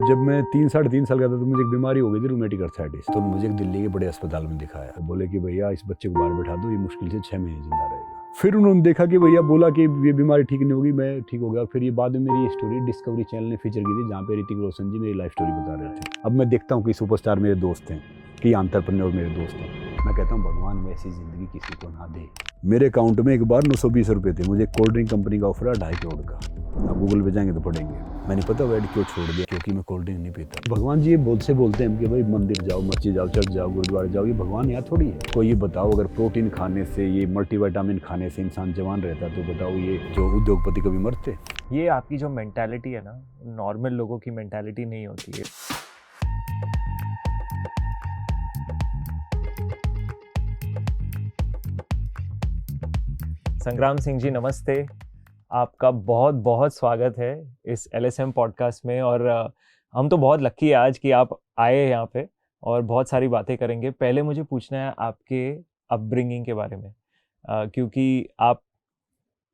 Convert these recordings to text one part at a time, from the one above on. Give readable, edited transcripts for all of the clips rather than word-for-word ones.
जब मैं 3-3.5 साल का था तो मुझे एक बीमारी हो गई थी, रूमेटिक अर्थराइटिस। तो मुझे एक दिल्ली के बड़े अस्पताल में दिखाया। बोले कि भैया इस बच्चे को बाहर बैठा दो, ये मुश्किल से 6 महीने जिंदा रहेगा। फिर उन्होंने देखा कि भैया बोला कि ये बीमारी ठीक नहीं होगी, मैं ठीक हो गया। फिर ये बाद में मेरी ये स्टोरी डिस्कवरी चैनल ने फीचर की थी, जहाँ पे ऋतिक रोशन जी मेरी लाइफ स्टोरी बता रहे थे। अब मैं देखता हूँ कि सुपरस्टार मेरे दोस्त हैं, कि एंटरप्रेन्योर मेरे दोस्त हैं। मैं कहता हूँ भगवान वैसी ज़िंदगी किसी को ना दे। मेरे अकाउंट में एक बार 920 रुपये थे। मुझे कोल्ड ड्रिंक कंपनी का ऑफर है 2.5 करोड़ का। आप गूगल पे जाएंगे तो पढ़ेंगे। मैंने पता वेड क्यों छोड़ दिया, क्योंकि मैं कोल्ड ड्रिंक नहीं पीता। भगवान जी ये बोलते हैं कि भाई मंदिर जाओ, मस्जिद जाओ, चर्च जाओ, गुरुद्वारे जाओ। ये भगवान यहाँ थोड़ी है। कोई ये बताओ, अगर प्रोटीन खाने से, ये मल्टीविटामिन खाने से इंसान जवान रहता तो बताओ ये जो उद्योगपति कभी मरते? ये आपकी जो मेंटालिटी है ना, नॉर्मल लोगों की मेंटालिटी नहीं होती है। संग्राम सिंह जी नमस्ते, आपका बहुत बहुत स्वागत है इस LSM पॉडकास्ट में। और हम तो बहुत लकी है आज कि आप आए यहाँ पे और बहुत सारी बातें करेंगे। पहले मुझे पूछना है आपके अपब्रिंगिंग के बारे में, क्योंकि आप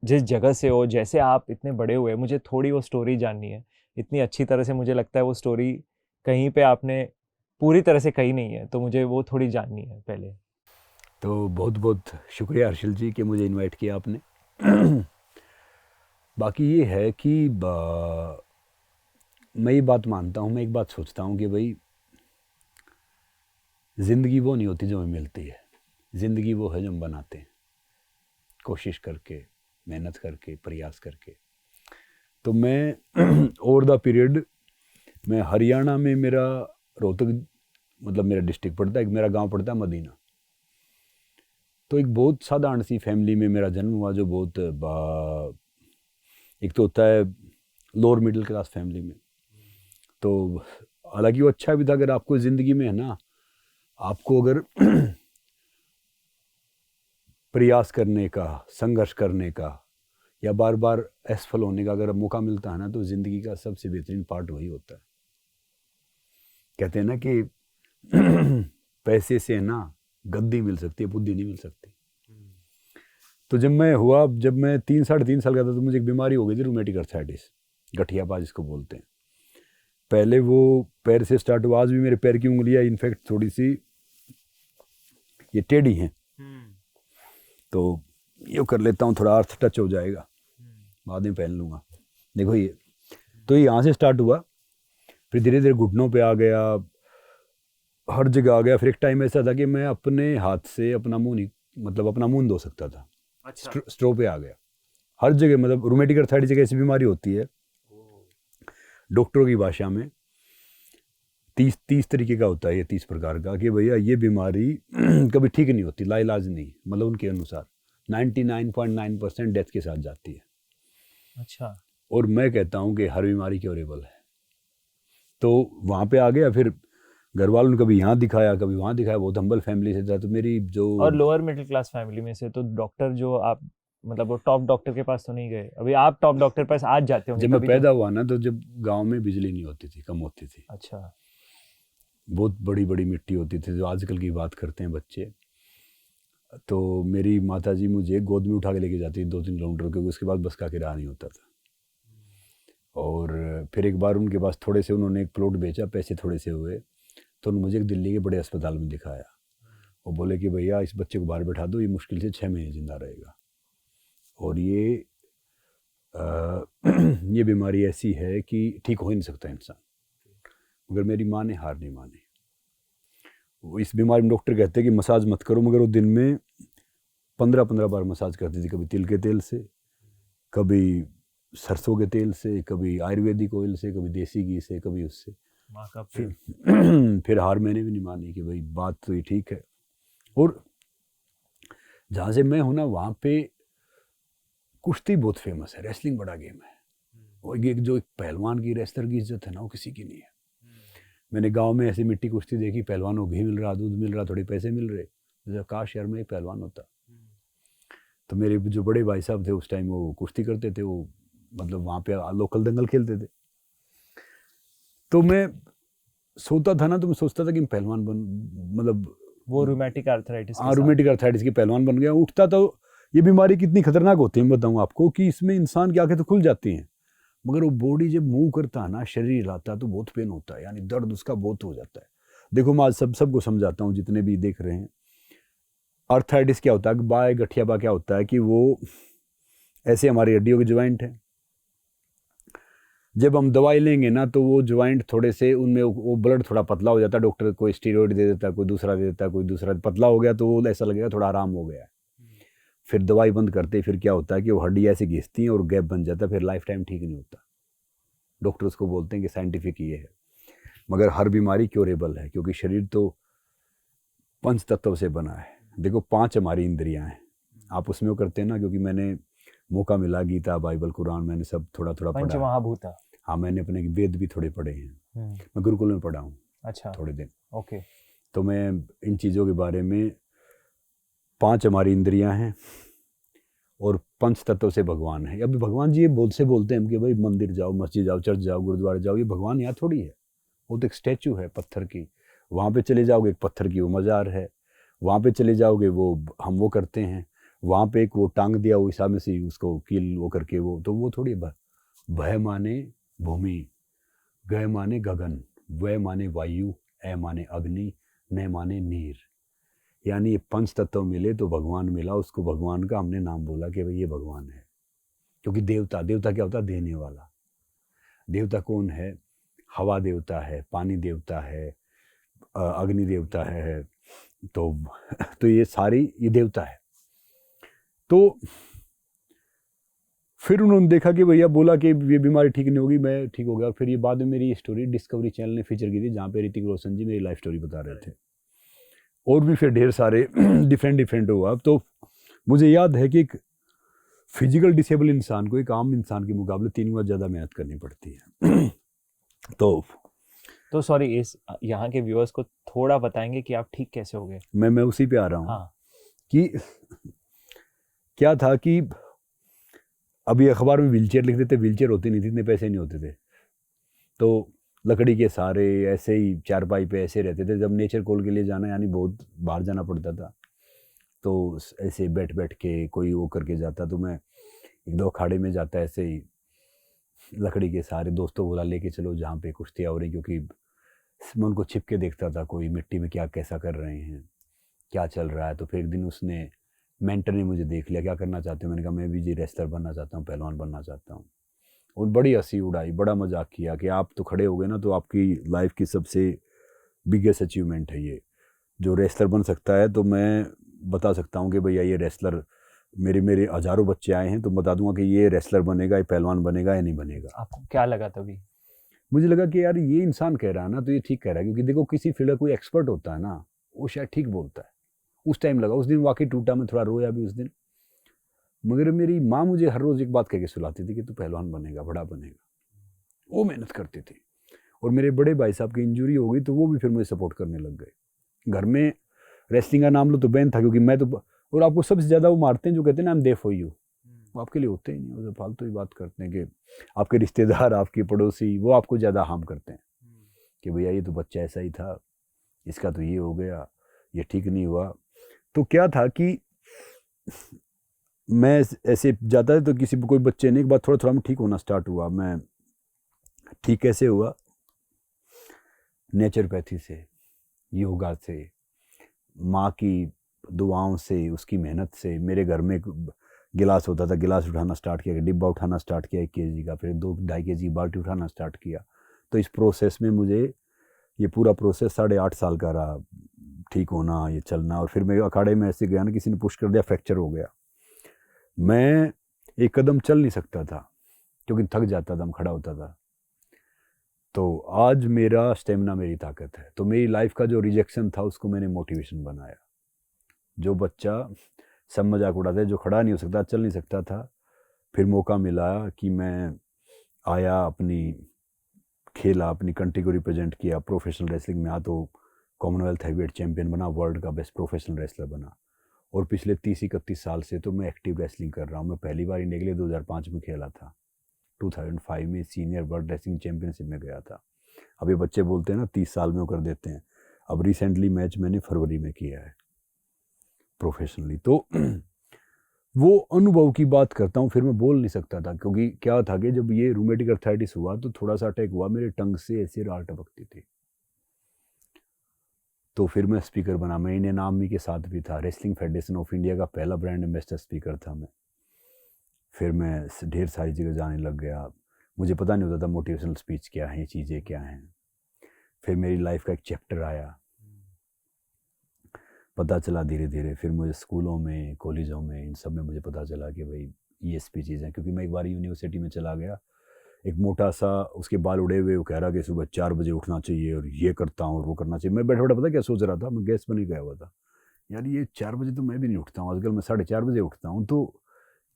जिस जगह से हो, जैसे आप इतने बड़े हुए, मुझे थोड़ी वो स्टोरी जाननी है। इतनी अच्छी तरह से मुझे लगता है वो स्टोरी कहीं पे आपने पूरी तरह से कही नहीं है, तो मुझे वो थोड़ी जाननी है पहले। तो बहुत बहुत शुक्रिया हर्षिल जी कि मुझे इनवाइट किया आपने। बाकी ये है कि मैं ये बात मानता हूँ, मैं एक बात सोचता हूँ कि भाई ज़िंदगी वो नहीं होती जो हमें मिलती है। ज़िंदगी वो है जो हम बनाते हैं, कोशिश करके, मेहनत करके, प्रयास करके। तो मैं ओवर द पीरियड, मैं हरियाणा में, मेरा रोहतक मतलब मेरा डिस्ट्रिक्ट पड़ता है, एक मेरा गांव पड़ता है मदीना। तो एक बहुत साधारण सी फैमिली में मेरा जन्म हुआ, जो बहुत एक तो होता है लोअर मिडिल क्लास फैमिली में। तो हालांकि वो अच्छा भी था। अगर आपको ज़िंदगी में है ना, आपको अगर प्रयास करने का, संघर्ष करने का, या बार बार असफल होने का अगर मौका मिलता है ना, तो ज़िंदगी का सबसे बेहतरीन पार्ट वही होता है। कहते हैं ना कि पैसे से है ना गद्दी मिल सकती है, बुद्धि नहीं मिल सकती। तो जब मैं 3-3.5 साल का था तो मुझे एक बीमारी हो गई थी, रूमेटिक अर्थराइटिस, गठियापा जिसको बोलते हैं। पहले वो पैर से स्टार्ट हुआ। आज भी मेरे पैर की उंगलियां इनफैक्ट थोड़ी सी ये टेढ़ी हैं, तो ये कर लेता हूँ, थोड़ा अर्थ टच हो जाएगा, बाद में पहन लूँगा। देखो ये, तो ये यहाँ से स्टार्ट हुआ, फिर धीरे धीरे घुटनों पे आ गया, हर जगह आ गया। फिर एक टाइम ऐसा था कि मैं अपने हाथ से अपना मुंह नहीं, मतलब अपना मुंह धो सकता था। अच्छा। स्ट्रो पे आ गया हर जगह। मतलब रूमेटिक अर्थराइटिस एक ऐसी बीमारी होती है, डॉक्टरों की भाषा में 30 तरीके का होता है, ये 30 प्रकार का, कि भैया ये बीमारी कभी ठीक नहीं होती, लाइलाज नहीं। मतलब उनके अनुसार 99.9% डेथ के साथ जाती है। अच्छा। और मैं कहता हूँ कि हर बीमारी क्योरेबल है। तो वहाँ पे आ गया। फिर घर वालों ने कभी यहाँ दिखाया, कभी वहाँ दिखाया। बहुत हम्बल फैमिली से था, तो मेरी जो, और लोअर मिडिल क्लास फैमिली में से, तो डॉक्टर जो आप, मतलब वो टॉप डॉक्टर के पास तो नहीं गए? अभी आप टॉप डॉक्टर के पास आज जाते होंगे जब मैं कभी पैदा हुआ ना, तो जब गांव में बिजली नहीं होती थी, कम होती थी। अच्छा। बहुत बड़ी बड़ी मिट्टी होती थी, जो आजकल की बात करते हैं बच्चे। तो मेरी माता जी मुझे गोद में उठा के लेके जाती थी 2-3 किलोमीटर, क्योंकि उसके बाद बस का किराया नहीं होता था। और फिर एक बार उनके पास थोड़े से, उन्होंने एक प्लॉट बेचा, पैसे थोड़े से हुए, तो उन्होंने मुझे एक दिल्ली के बड़े अस्पताल में दिखाया। वो बोले कि भैया इस बच्चे को बाहर बैठा दो, ये मुश्किल से 6 महीने जिंदा रहेगा। और ये बीमारी ऐसी है कि ठीक हो ही नहीं सकता इंसान। मगर मेरी माँ ने हार नहीं मानी। वो इस बीमारी में डॉक्टर कहते हैं कि मसाज मत करो, मगर वो दिन में 15-15 बार मसाज करती थी। कभी तिल के तेल से, कभी सरसों के तेल से, कभी आयुर्वेदिक ऑयल से, कभी देसी घी से, कभी उससे। फिर हार मैंने भी नहीं मानी कि भाई बात तो ये ठीक है। और जहाँ से मैं हूँ ना, वहाँ पे कुश्ती बहुत फेमस है, रेसलिंग बड़ा गेम है। और एक जो एक पहलवान की, रेसलर की इज्जत है ना, वो किसी की नहीं है। मैंने गांव में ऐसी मिट्टी कुश्ती देखी, पहलवानों को घी मिल रहा, दूध मिल रहा, थोड़े पैसे मिल रहे। जैसे काश यार मैं एक पहलवान होता। तो मेरे जो बड़े भाई साहब थे उस टाइम, वो कुश्ती करते थे, वो मतलब वहाँ पे लोकल दंगल खेलते थे। तो मैं सोता था ना, तो मैं सोचता था कि मैं पहलवान बन, मतलब वो रूमेटिक अर्थराइटिस हाँ, रूमेटिक अर्थराइटिस की पहलवान बन गया। उठता तो ये बीमारी कितनी खतरनाक होती है, मैं बताऊँ आपको, कि इसमें इंसान की आंखें तो खुल जाती हैं, मगर वो बॉडी जब मूव करता है ना, शरीर हिलाता है, तो बहुत पेन होता है, यानी दर्द उसका बहुत हो जाता है। देखो मैं आज सबको समझाता हूँ, जितने भी देख रहे हैं। आर्थराइटिस क्या होता है, बाय गठिया बा क्या होता है कि वो ऐसे हमारी हड्डियों के ज्वाइंट है। जब हम दवाई लेंगे ना तो वो ज्वाइंट थोड़े से उनमें वो ब्लड थोड़ा पतला हो जाता है, डॉक्टर कोई स्टीरॉयड दे देता है, कोई दूसरा दे देता है, कोई दूसरा पतला हो गया तो वो ऐसा लगेगा थोड़ा आराम हो गया है। फिर दवाई बंद करते फिर क्या होता है कि वो हड्डी ऐसे घिसती हैं और गैप बन जाता है, फिर लाइफ टाइम ठीक नहीं होता। डॉक्टर उसको बोलते हैं कि साइंटिफिक ये है। मगर हर बीमारी क्योरेबल है, क्योंकि शरीर तो पंच तत्व से बना है। देखो 5 हमारी इंद्रियां हैं, आप उसमें वो करते हैं ना, क्योंकि मैंने मौका मिला, गीता बाइबल कुरान मैंने सब थोड़ा थोड़ा पढ़ा। पंचमहाभूत। हाँ, मैंने अपने वेद भी थोड़े पढ़े हैं, मैं गुरुकुल में पढ़ा हूँ। अच्छा, थोड़े दिन। ओके। तो मैं इन चीज़ों के बारे में, 5 हमारी इंद्रियां हैं और पंच तत्व से भगवान है। अभी भगवान जी ये बोलते हैं कि भाई मंदिर जाओ, मस्जिद जाओ, चर्च जाओ, गुरुद्वारे जाओ, ये भगवान यहाँ थोड़ी है। वो तो एक स्टैचू है पत्थर की, वहाँ पे चले जाओगे एक पत्थर की वो मज़ार है, वहाँ पे चले जाओगे वो हम वो करते हैं, वहाँ पे एक वो टांग दिया वो ईसा मसीह, उसको कील वो करके वो, तो वो थोड़ी भय माने भूमि, गय माने गगन, वय माने वायु, ए माने अग्नि, न माने नीर। यानी ये पंच तत्व मिले तो भगवान मिला, उसको भगवान का हमने नाम बोला कि भाई ये भगवान है। क्योंकि देवता क्या होता है, देने वाला। देवता कौन है? हवा देवता है, पानी देवता है, अग्नि देवता है, तो ये सारी ये देवता है। तो फिर उन्होंने देखा कि भैया बोला कि ये बीमारी ठीक नहीं होगी, मैं ठीक हो गया। फिर ये बाद में मेरी स्टोरी डिस्कवरी चैनल ने फीचर की थी, जहाँ पे ऋतिक रोशन जी मेरी लाइफ स्टोरी बता रहे थे, और भी फिर ढेर सारे डिफरेंट हुआ। तो मुझे याद है कि एक फिजिकल डिसेबल इंसान को एक आम इंसान के मुकाबले 3 गुना ज़्यादा मेहनत करनी पड़ती है। तो सॉरी, इस यहाँ के व्यूअर्स को थोड़ा बताएंगे कि आप ठीक कैसे हो गए? मैं उसी पे आ रहा हूँ। हाँ। कि क्या था कि अभी अखबार में व्हीलचेयर लिख देते, व्हीलचेयर होती नहीं थी, इतने पैसे नहीं होते थे, तो लकड़ी के सहारे ऐसे ही चारपाई पे ऐसे रहते थे। जब नेचर कॉल के लिए जाना, यानी बहुत बाहर जाना पड़ता था, तो ऐसे बैठ के कोई वो करके जाता, तो मैं 1-2 अखाड़े में जाता ऐसे ही लकड़ी के सहारे, दोस्तों बोला लेके चलो जहाँ पे कुश्तियाँ हो रही, क्योंकि मैं उनको छिप के देखता था, कोई मिट्टी में क्या कैसा कर रहे हैं, क्या चल रहा है। तो फिर एक दिन उसने मेंटर ने मुझे देख लिया, क्या करना चाहते हो? मैंने कहा मैं भी जी रेसलर बनना चाहता हूँ, पहलवान बनना चाहता हूँ। और बड़ी हंसी उड़ाई, बड़ा मजाक किया कि आप तो खड़े हो गए ना, तो आपकी लाइफ की सबसे बिगेस्ट अचीवमेंट है ये, जो रेसलर बन सकता है। तो मैं बता सकता हूँ कि भैया ये रेसलर, मेरे हज़ारों बच्चे आए हैं, तो बता दूंगा कि ये रेसलर बनेगा, ये पहलवान बनेगा या नहीं बनेगा। आपको क्या लगा तभी? मुझे लगा कि यार ये इंसान कह रहा है ना, तो ये ठीक कह रहा है, क्योंकि देखो किसी फील्ड का कोई एक्सपर्ट होता है ना, वो शायद ठीक बोलता है। उस टाइम लगा, उस दिन वाकई टूटा, मैं थोड़ा रोया भी उस दिन। मगर मेरी माँ मुझे हर रोज़ एक बात कह के सुलाती थी कि तू पहलवान बनेगा, बड़ा बनेगा। वो मेहनत करती थी। और मेरे बड़े भाई साहब की इंजरी हो गई, तो वो भी फिर मुझे सपोर्ट करने लग गए। घर में रेसलिंग का नाम लो तो बैन था, क्योंकि मैं तो, और आपको सबसे ज़्यादा वो मारते हैं जो कहते हैं ना I am there for you, वो आपके लिए होते ही नहीं, वो फालतू ही बात करते हैं कि आपके रिश्तेदार, आपके पड़ोसी, वो आपको ज़्यादा हार्म करते हैं कि भैया ये तो बच्चा ऐसा ही था, इसका तो ये हो गया, ये ठीक नहीं हुआ। तो क्या था कि मैं ऐसे जाता है, तो किसी कोई बच्चे ने एक बार थोड़ा थोड़ा मैं ठीक होना स्टार्ट हुआ। मैं ठीक कैसे हुआ? नेचुरोपैथी से, योगा से, माँ की दुआओं से, उसकी मेहनत से। मेरे घर में एक गिलास होता था, गिलास उठाना स्टार्ट किया, डिब्बा उठाना स्टार्ट किया 1 kg का, फिर 2-2.5 kg की बाल्टी उठाना स्टार्ट किया। तो इस प्रोसेस में मुझे ये पूरा प्रोसेस 8.5 साल का रहा, ठीक होना, ये चलना। और फिर मैं अखाड़े में ऐसे गया ना, किसी ने पुश कर दिया, फ्रैक्चर हो गया। मैं एक कदम चल नहीं सकता था, क्योंकि थक जाता था, मैं खड़ा होता था। तो आज मेरा स्टेमिना मेरी ताकत है। तो मेरी लाइफ का जो रिजेक्शन था, उसको मैंने मोटिवेशन बनाया। जो बच्चा सब मजाक उड़ाता है, जो खड़ा नहीं हो सकता, चल नहीं सकता था, फिर मौका मिला कि मैं आया, खेला, अपनी कंट्री को रिप्रेजेंट किया प्रोफेशनल रेसलिंग में। तो कॉमनवेल्थ हैवीवेट चैंपियन बना, वर्ल्ड का बेस्ट प्रोफेशनल रेसलर बना। और पिछले 30-31 साल से तो मैं एक्टिव रेसलिंग कर रहा हूँ। मैं पहली बार इंडिया के लिए 2005 में खेला था, 2005 में सीनियर वर्ल्ड रेसलिंग चैंपियनशिप में गया था। अब ये बच्चे बोलते हैं ना 30 साल में वो कर देते हैं। अब रिसेंटली मैच मैंने फरवरी में किया है प्रोफेशनली। तो वो अनुभव की बात करता हूँ, फिर मैं बोल नहीं सकता था, क्योंकि क्या था कि जब ये रूमेटिक अर्थराइटिस हुआ तो थोड़ा सा अटैक हुआ, मेरे टंग से ऐसे राल टपकती थी। तो फिर मैं स्पीकर बना, मैं इंडियन आर्मी के साथ भी था, रेसलिंग फेडरेशन ऑफ इंडिया का पहला ब्रांड एम्बेसडर स्पीकर था मैं। फिर मैं ढेर सारी जगह जाने लग गया, मुझे पता नहीं होता था मोटिवेशनल स्पीच क्या है, ये चीज़ें क्या हैं। फिर मेरी लाइफ का एक चैप्टर आया, पता चला धीरे धीरे। फिर मुझे स्कूलों में, कॉलेजों में, इन सब में मुझे पता चला कि भाई ये स्पीचेज़ हैं। क्योंकि मैं एक बार यूनिवर्सिटी में चला गया, एक मोटा सा, उसके बाल उड़े हुए, वो कह रहा कि सुबह 4 बजे उठना चाहिए और ये करता हूँ और वो करना चाहिए। मैं बैठा बैठा पता क्या सोच रहा था, मैं गैस पर नहीं गया हुआ था, यार ये 4 बजे तो मैं भी नहीं उठता हूँ आजकल, मैं 4:30 बजे उठता हूँ, तो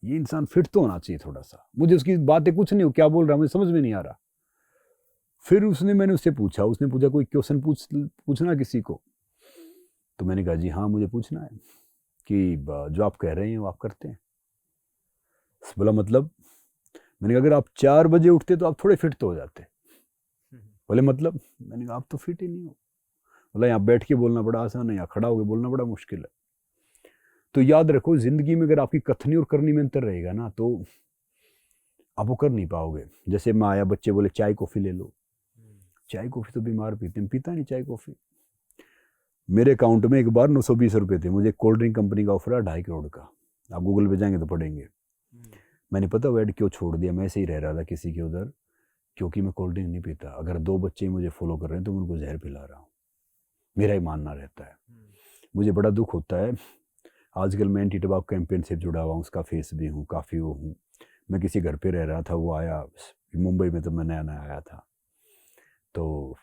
ये इंसान फिट तो होना चाहिए थोड़ा सा। मुझे उसकी बातें कुछ नहीं, क्या बोल रहा मुझे समझ में नहीं आ रहा। फिर मैंने उससे पूछा, उसने पूछा कोई क्वेश्चन पूछना किसी को, तो मैंने कहा जी हाँ मुझे पूछना है कि जो आप कह रहे हैं वो आप करते हैं? बोला मतलब? मैंने कहा अगर आप 4 बजे उठते तो आप थोड़े फिट तो हो जाते। बोले मतलब? मैंने कहा आप तो फिट ही नहीं हो। बोला यहाँ बैठ के बोलना बड़ा आसान है, यहाँ खड़ा होकर बोलना बड़ा मुश्किल है। तो याद रखो, जिंदगी में अगर आपकी कथनी और करनी में अंतर रहेगा ना, तो आप वो कर नहीं पाओगे। जैसे मैं आया, बच्चे बोले चाय कॉफ़ी ले लो, चाय कॉफ़ी तो बीमार पीते हैं, पीता नहीं चाय कॉफ़ी। मेरे अकाउंट में एक बार 920 रुपये थे, मुझे कोल्ड ड्रिंक कंपनी का ऑफर है 2.5 करोड़ का, आप गूगल पे जाएंगे तो पढ़ेंगे। मैंने पता वो ऐड क्यों छोड़ दिया, मैं ऐसे ही रह रहा था किसी के उधर, क्योंकि मैं कोल्ड ड्रिंक नहीं पीता। अगर 2 बच्चे मुझे फॉलो कर रहे हैं तो मैं उनको जहर पिला रहा हूँ, मेरा ही मानना रहता है। मुझे बड़ा दुख होता है, आजकल मैं एंटी टबैको कैंपेन से जुड़ा हुआ हूँ, उसका फेस भी हूँ, काफ़ी वो हूँ। मैं किसी घर पे रह रहा था, वो आया मुंबई में, तो मैं नया नया आया था, तो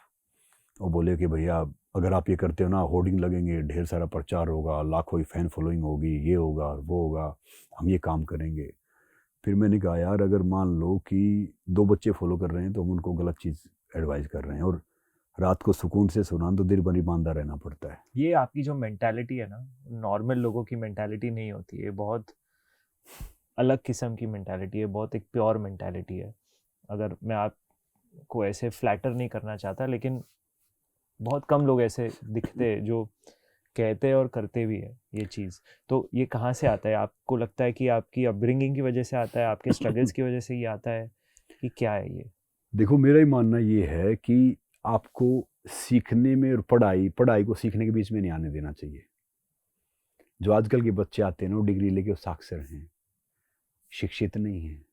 वो बोले कि भैया अगर आप ये करते हो ना, होर्डिंग लगेंगे, ढेर सारा प्रचार होगा, लाखों ही फैन फॉलोइंग होगी, ये होगा वो होगा, हम ये काम करेंगे। फिर मैंने कहा यार अगर मान लो कि 2 बच्चे फॉलो कर रहे हैं तो हम उनको गलत चीज़ एडवाइस कर रहे हैं, और रात को सुकून से सोना तो दिन भर ईमानदार रहना पड़ता है। ये आपकी जो मेंटालिटी है ना, नॉर्मल लोगों की मेंटालिटी नहीं होती है, बहुत अलग किस्म की मेंटालिटी है, बहुत एक प्योर मेंटालिटी है। अगर मैं आपको ऐसे फ्लैटर नहीं करना चाहता, लेकिन बहुत कम लोग ऐसे दिखते हैं जो कहते हैं और करते भी है ये चीज़। तो ये कहाँ से आता है? आपको लगता है कि आपकी अपब्रिंगिंग की वजह से आता है, आपके स्ट्रगल्स की वजह से ये आता है, कि क्या है ये? देखो मेरा ही मानना ये है कि आपको सीखने में और पढ़ाई को सीखने के बीच में नहीं आने देना चाहिए। जो आजकल के बच्चे आते हैं ना, वो डिग्री लेके वो साक्षर हैं, शिक्षित नहीं हैं।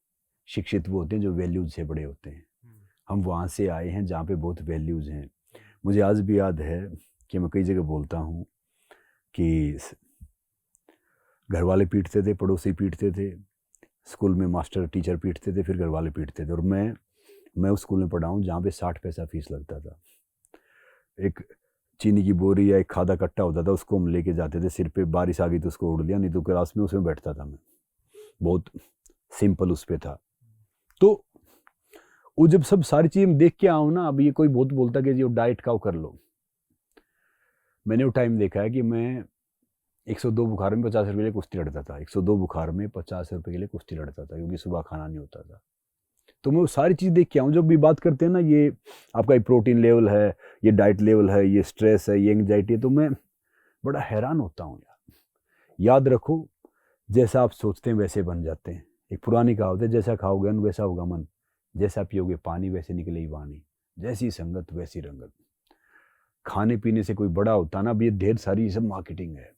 शिक्षित वो होते हैं जो वैल्यूज से बड़े होते हैं। हम वहाँ से आए हैं जहाँ पे बहुत वैल्यूज हैं। मुझे आज भी याद है कि मैं कई जगह बोलता हूँ कि घर वाले पीटते थे, पड़ोसी पीटते थे, स्कूल में मास्टर टीचर पीटते थे, फिर घर वाले पीटते थे, और मैं उस स्कूल में पढ़ा हूँ जहाँ पे 60 पैसा फीस लगता था। एक चीनी की बोरी या एक खादा कट्टा होता था, उसको हम लेके जाते थे सिर पे, बारिश आ गई तो उसको उड़ लिया, नहीं तो क्लास में उसमें बैठता था मैं। बहुत सिंपल उस पे था। तो वो जब सब सारी चीज़ें देख के आऊँ ना, अब ये कोई बहुत बोलता कि जी वो डाइट का वो कर लो, मैंने वो टाइम देखा है कि मैं 102 बुखार में 50 रुपये के लिए कुश्ती लड़ता था, 102 बुखार में 50 रुपये के लिए कुश्ती लड़ता था, क्योंकि सुबह खाना नहीं होता था। तो मैं वो सारी चीज़ देख के आऊँ। जब भी बात करते हैं ना, ये आपका प्रोटीन लेवल है, ये डाइट लेवल है, ये स्ट्रेस है, ये एंग्जाइटी है, तो मैं बड़ा हैरान होता हूँ यार। याद रखो, जैसा आप सोचते हैं वैसे बन जाते हैं। एक पुरानी कहावत है, जैसा खाओगे अन्न वैसा होगा मन, जैसा पियोगे पानी वैसे निकलेगी वाणी, जैसी संगत वैसी रंगत। खाने पीने से कोई बड़ा होता ना, अब ये ढेर सारी सब मार्केटिंग है।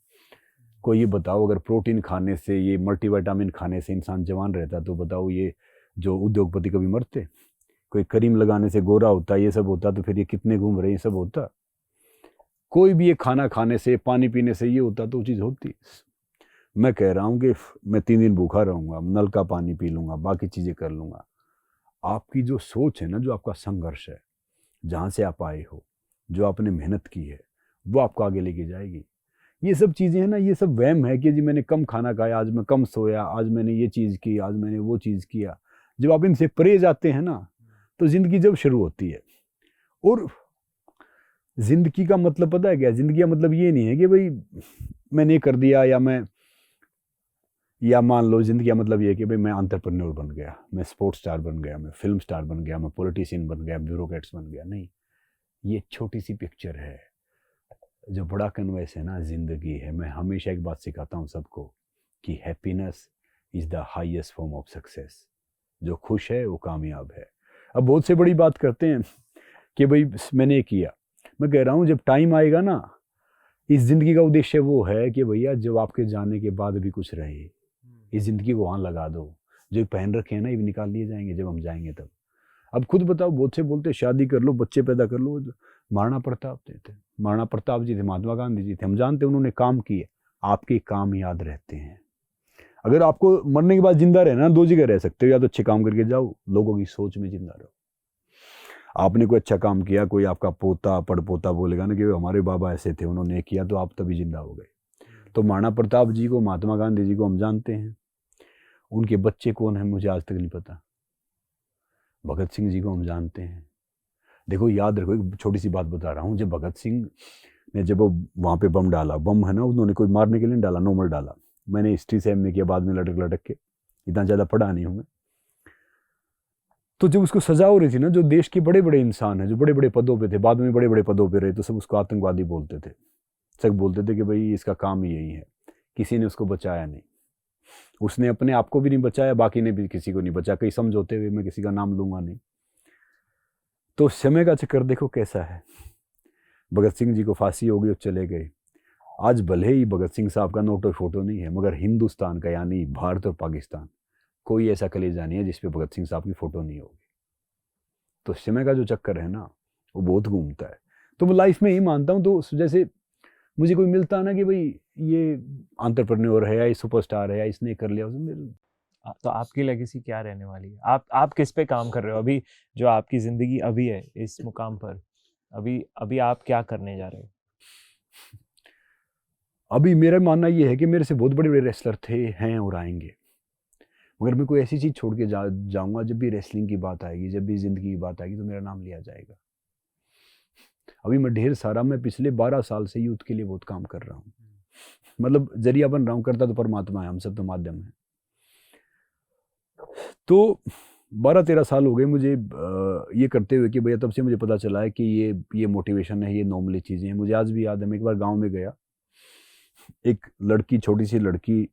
कोई ये बताओ, अगर प्रोटीन खाने से, ये मल्टीविटामिन खाने से इंसान जवान रहता, तो बताओ ये जो उद्योगपति कभी मरते? कोई क्रीम लगाने से गोरा होता, ये सब होता, तो फिर ये कितने घूम रहे, ये सब होता? कोई भी ये खाना खाने से, पानी पीने से ये होता तो वो चीज़ होती। मैं कह रहा हूँ कि मैं 3 दिन भूखा रहूँगा, नल का पानी पी लूँगा, बाकी चीज़ें कर लूँगा। आपकी जो सोच है ना, जो आपका संघर्ष है, जहाँ से आप आए हो, जो आपने मेहनत की है, वो आपको आगे लेके जाएगी। ये सब चीज़ें हैं ना, ये सब वहम है कि जी मैंने कम खाना खाया, आज मैं कम सोया, आज मैंने ये चीज़ की, आज मैंने वो चीज़ किया। जब आप इनसे परे जाते हैं ना, तो ज़िंदगी जब शुरू होती है। और ज़िंदगी का मतलब पता है क्या? ज़िंदगी का मतलब ये नहीं है कि भाई मैंने ये कर दिया, या मान लो ज़िंदगी का मतलब ये है कि भाई मैं एंटरप्रेन्योर बन गया, मैं स्पोर्ट्स स्टार बन गया, मैं फिल्म स्टार बन गया, मैं पॉलिटिशियन बन गया, ब्यूरोक्रेट्स बन गया। नहीं, ये छोटी सी पिक्चर है। जो बड़ा कन्वेंस है ना, ज़िंदगी है। मैं हमेशा एक बात सिखाता हूँ सबको कि happiness is the highest form of success. जो खुश है वो कामयाब है। अब बहुत से बड़ी बात करते हैं कि भाई मैंने ये किया। मैं कह रहा हूँ जब टाइम आएगा ना, इस ज़िंदगी का उद्देश्य वो है कि भैया जब आपके जाने के बाद भी कुछ रहे, इस ज़िंदगी को वहाँ लगा दो। जो पहन रखे हैं ना, ये भी निकाल लिए जाएंगे जब हम जाएंगे तब। अब खुद बताओ, बहुत से बोलते शादी कर लो, बच्चे पैदा कर लो। महाराणा प्रताप थे, महाराणा प्रताप जी थे, महात्मा गांधी जी थे, हम जानते हैं उन्होंने काम किए। आपके काम याद रहते हैं। अगर आपको मरने के बाद जिंदा रहना, दो जगह रह सकते हो, या तो अच्छे काम करके जाओ, लोगों की सोच में जिंदा रहो। आपने कोई अच्छा काम किया, कोई आपका पोता पड़पोता बोलेगा ना कि हमारे बाबा ऐसे थे, उन्होंने किया, तो आप तभी जिंदा हो गए। तो महाराणा प्रताप जी को, महात्मा गांधी जी को हम जानते हैं। उनके बच्चे कौन है मुझे आज तक नहीं पता। भगत सिंह जी को हम जानते हैं। देखो याद रखो, एक छोटी सी बात बता रहा हूँ। जब भगत सिंह ने जब वो वहाँ पे बम डाला, बम है ना, उन्होंने कोई मारने के लिए डाला, नॉर्मल डाला। मैंने हिस्ट्री से एमए किया, बाद में लटक लटक के, इतना ज़्यादा पढ़ा नहीं हूँ मैं। तो जब उसको सजा हो रही थी ना, जो देश के बड़े बड़े इंसान हैं, जो बड़े बड़े पदों पे थे, बाद में बड़े बड़े पदों पे रहे, तो सब उसको आतंकवादी बोलते थे। सब बोलते थे कि भाई इसका काम ही यही है। किसी ने उसको बचाया नहीं। उसने अपने आप को भी नहीं बचाया, बाकी ने भी किसी को नहीं बचाया। कई समझौते हुए, मैं किसी का नाम लूंगा नहीं। तो समय का चक्कर देखो कैसा है। भगत सिंह जी को फांसी हो गई और चले गए। आज भले ही भगत सिंह साहब का नोटो फोटो नहीं है, मगर हिंदुस्तान का, यानी भारत और पाकिस्तान, कोई ऐसा कलेजा नहीं है जिसपे भगत सिंह साहब की फोटो नहीं होगी। तो समय का जो चक्कर है ना, वो बहुत घूमता है। तो मैं लाइफ में ही मानता हूँ। तो जैसे मुझे कोई मिलता है ना कि भाई ये एंटरप्रेन्योर है, या ये सुपरस्टार है, या इसने कर लिया, तो आपकी लेगेसी क्या रहने वाली है? आप किस पे काम कर रहे हो अभी, जो आपकी जिंदगी अभी है इस मुकाम पर? अभी आप क्या करने जा रहे हो? अभी मेरा मानना ये है कि मेरे से बहुत बड़े बड़े रेसलर थे, हैं और आएंगे, मगर मैं कोई ऐसी चीज़ छोड़ के जाऊंगा, जब भी रेसलिंग की बात आएगी, जब भी जिंदगी की बात आएगी, तो मेरा नाम लिया जाएगा। अभी मैं पिछले 12 साल से यूथ के लिए बहुत काम कर रहा हूँ। मतलब जरिया बन रहा हूँ, करता तो परमात्मा है, हम सब तो माध्यम है। तो 12-13 साल हो गए मुझे ये करते हुए कि भैया, तब से मुझे पता चला है कि ये मोटिवेशन है, ये नॉर्मली चीज़ें हैं। मुझे आज भी याद है, मैं एक बार गांव में गया। एक लड़की, छोटी सी लड़की,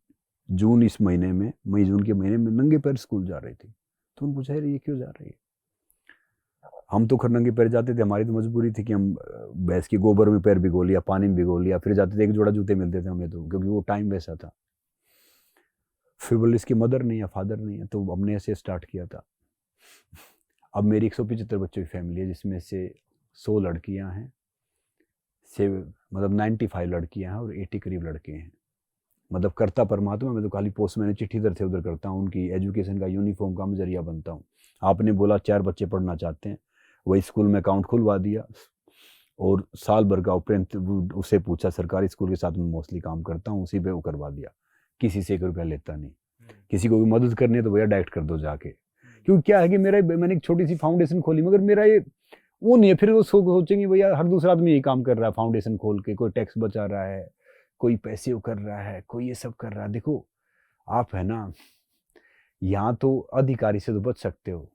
जून इस महीने में, मई जून के महीने में नंगे पैर स्कूल जा रही थी। तो उन्होंने पूछा, ये क्यों जा रही है? हम तो खैर नंगे पैर जाते थे, हमारी तो मजबूरी थी कि हम भैंस के गोबर में पैर भिगो लिया, पानी में भिगो लिया, फिर जाते थे, एक जोड़ा जूते मिलते थे हमें, तो क्योंकि वो टाइम वैसा था। फिर बोले इसकी मदर नहीं है, फादर नहीं है, तो हमने ऐसे स्टार्ट किया था। अब मेरी 175 बच्चों की फैमिली है, जिसमें से 100 लड़कियां हैं, मतलब 95 लड़कियां हैं और 80 करीब लड़के हैं। मतलब करता परमात्मा, मैं तो खाली पोस्ट मैंने चिट्ठी इधर से उधर करता हूँ, उनकी एजुकेशन का, यूनिफॉर्म का मैं जरिया बनता हूँ। आपने बोला 4 बच्चे पढ़ना चाहते हैं, वही स्कूल में अकाउंट खुलवा दिया, और साल भर का उपरांत उससे पूछा, सरकारी स्कूल के साथ में मोस्टली काम करता हूँ, उसी पे वो करवा दिया। किसी से 1 रुपया लेता नहीं। किसी को भी मदद करनी है तो भैया डायरेक्ट कर दो जाके। क्योंकि क्या है कि मैंने एक छोटी सी फाउंडेशन खोली, मगर मेरा ये वो नहीं है। फिर वो सोचेंगे भैया हर दूसरा आदमी यही काम कर रहा है, फाउंडेशन खोल के, कोई टैक्स बचा रहा है, कोई पैसे वो कर रहा है, कोई ये सब कर रहा है। देखो आप है ना, यहाँ तो अधिकारी से तो बच सकते हो,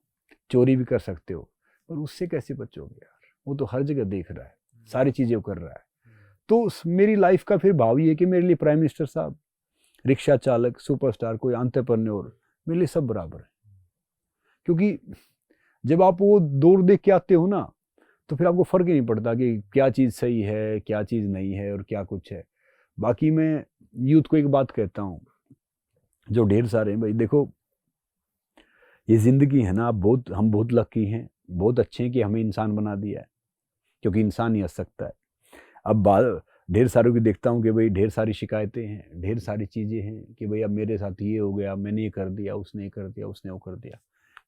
चोरी भी कर सकते हो, पर उससे कैसे बचोगे यार? वो तो हर जगह देख रहा है, सारी चीजें वो कर रहा है। तो मेरी लाइफ का फिर भाव ये है कि मेरे लिए प्राइम मिनिस्टर साहब, रिक्शा चालक, सुपरस्टार, कोई एंटरप्रेन्योर, मेरे लिए सब बराबर है। क्योंकि जब आप वो दौड़ देख के आते हो ना, तो फिर आपको फर्क ही नहीं पड़ता कि क्या चीज़ सही है, क्या चीज़ नहीं है, और क्या कुछ है। बाकी मैं यूथ को एक बात कहता हूँ, जो ढेर सारे हैं, भाई देखो ये ज़िंदगी है ना, हम बहुत लकी हैं, बहुत अच्छे हैं कि हमें इंसान बना दिया है, क्योंकि इंसान ही हंस सकता है। अब ढेर सारों की देखता हूँ कि भाई ढेर सारी शिकायतें हैं, ढेर सारी चीज़ें हैं कि भाई अब मेरे साथ ये हो गया, मैंने ये कर दिया, उसने ये कर दिया, उसने वो कर दिया।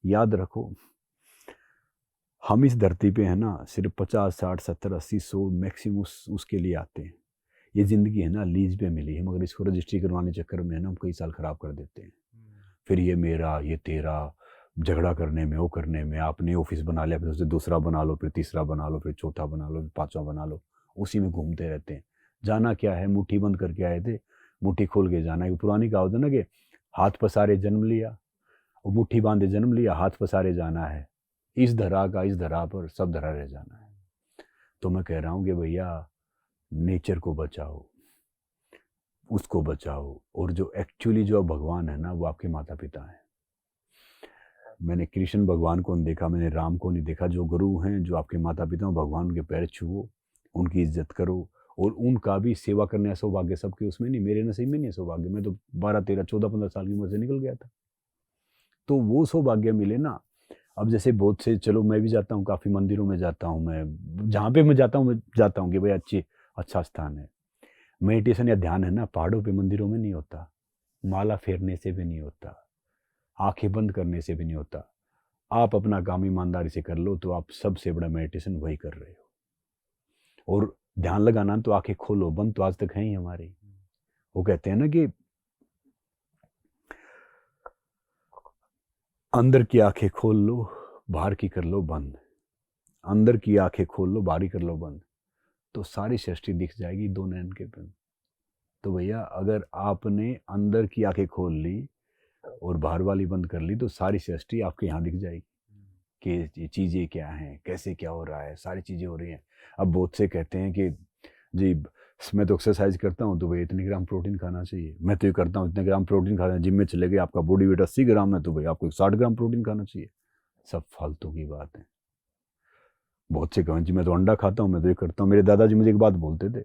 याद रखो, हम इस धरती पे है ना, सिर्फ 50, 60, 70, 80, 100 मैक्सिमम उसके लिए आते हैं। ये ज़िंदगी है ना, लीज पे मिली है, मगर इसको रजिस्ट्री करवाने चक्कर में है ना, हम कई साल ख़राब कर देते हैं। फिर ये मेरा, ये तेरा, झगड़ा करने में, वो करने में। आपने ऑफिस बना लिया, फिर उसे दूसरा बना लो, फिर तीसरा बना लो, फिर चौथा बना लो, फिर 5वां बना लो, उसी में घूमते रहते हैं। जाना क्या है, मुट्ठी बंद करके आए थे, मुट्ठी खोल के जाना है। पुरानी कहावत है ना कि हाथ पसारे जन्म लिया, और मुट्ठी बांधे जन्म लिया, हाथ पसारे जाना है। इस धरा का इस धरा पर सब धरा रह जाना है। तो मैं कह रहा हूँ कि भैया नेचर को बचाओ, उसको बचाओ। और जो एक्चुअली जो भगवान है ना, वो आपके माता पिता हैं। मैंने कृष्ण भगवान को नहीं देखा, मैंने राम को नहीं देखा। जो गुरु हैं, जो आपके माता पिता हैं, भगवान के पैर छुओ, उनकी इज्जत करो, और उनका भी सेवा करने का सौभाग्य सबके उसमें नहीं, मेरे नसीब में नहीं सौभाग्य। मैं तो 12, 13, 14, 15 साल की उम्र से निकल गया था। तो वो सौभाग्य मिले ना। अब जैसे बहुत से, चलो मैं भी जाता हूँ, काफ़ी मंदिरों में जाता हूँ, मैं जहाँ पे मैं जाता हूँ कि भाई अच्छा स्थान है। मेडिटेशन या ध्यान है ना, पहाड़ों पे मंदिरों में नहीं होता, माला फेरने से भी नहीं होता, आंखें बंद करने से भी नहीं होता। आप अपना काम ईमानदारी से कर लो तो आप सबसे बड़ा मेडिटेशन वही कर रहे हो। और ध्यान लगाना तो आंखें खोलो, बंद तो आज तक है ही हमारी। वो कहते हैं ना कि अंदर की आंखें खोल लो, बाहर की कर लो बंद। अंदर की आंखें खोल लो, बाहर की कर लो बंद, तो सारी सृष्टि दिख जाएगी दो नैन के बिन। तो भैया अगर आपने अंदर की आंखें खोल ली और बाहर वाली बंद कर ली, तो सारी सृष्टि आपके यहाँ दिख जाएगी कि ये चीज़ें क्या हैं, कैसे क्या हो रहा है, सारी चीज़ें हो रही हैं। अब बहुत से कहते हैं कि जी मैं तो एक्सरसाइज करता हूँ तो भाई इतने ग्राम प्रोटीन खाना चाहिए, मैं तो ये करता हूँ इतने ग्राम प्रोटीन खाना है, जिम में चले गए, आपका बॉडी वेट 80 ग्राम है तो भाई आपको 60 ग्राम प्रोटीन खाना चाहिए। सब फालतू की बात है। बहुत से कहें जी मैं तो अंडा खाता हूँ, मैं तो ये करता हूँ। मेरे दादाजी मुझे एक बात बोलते थे,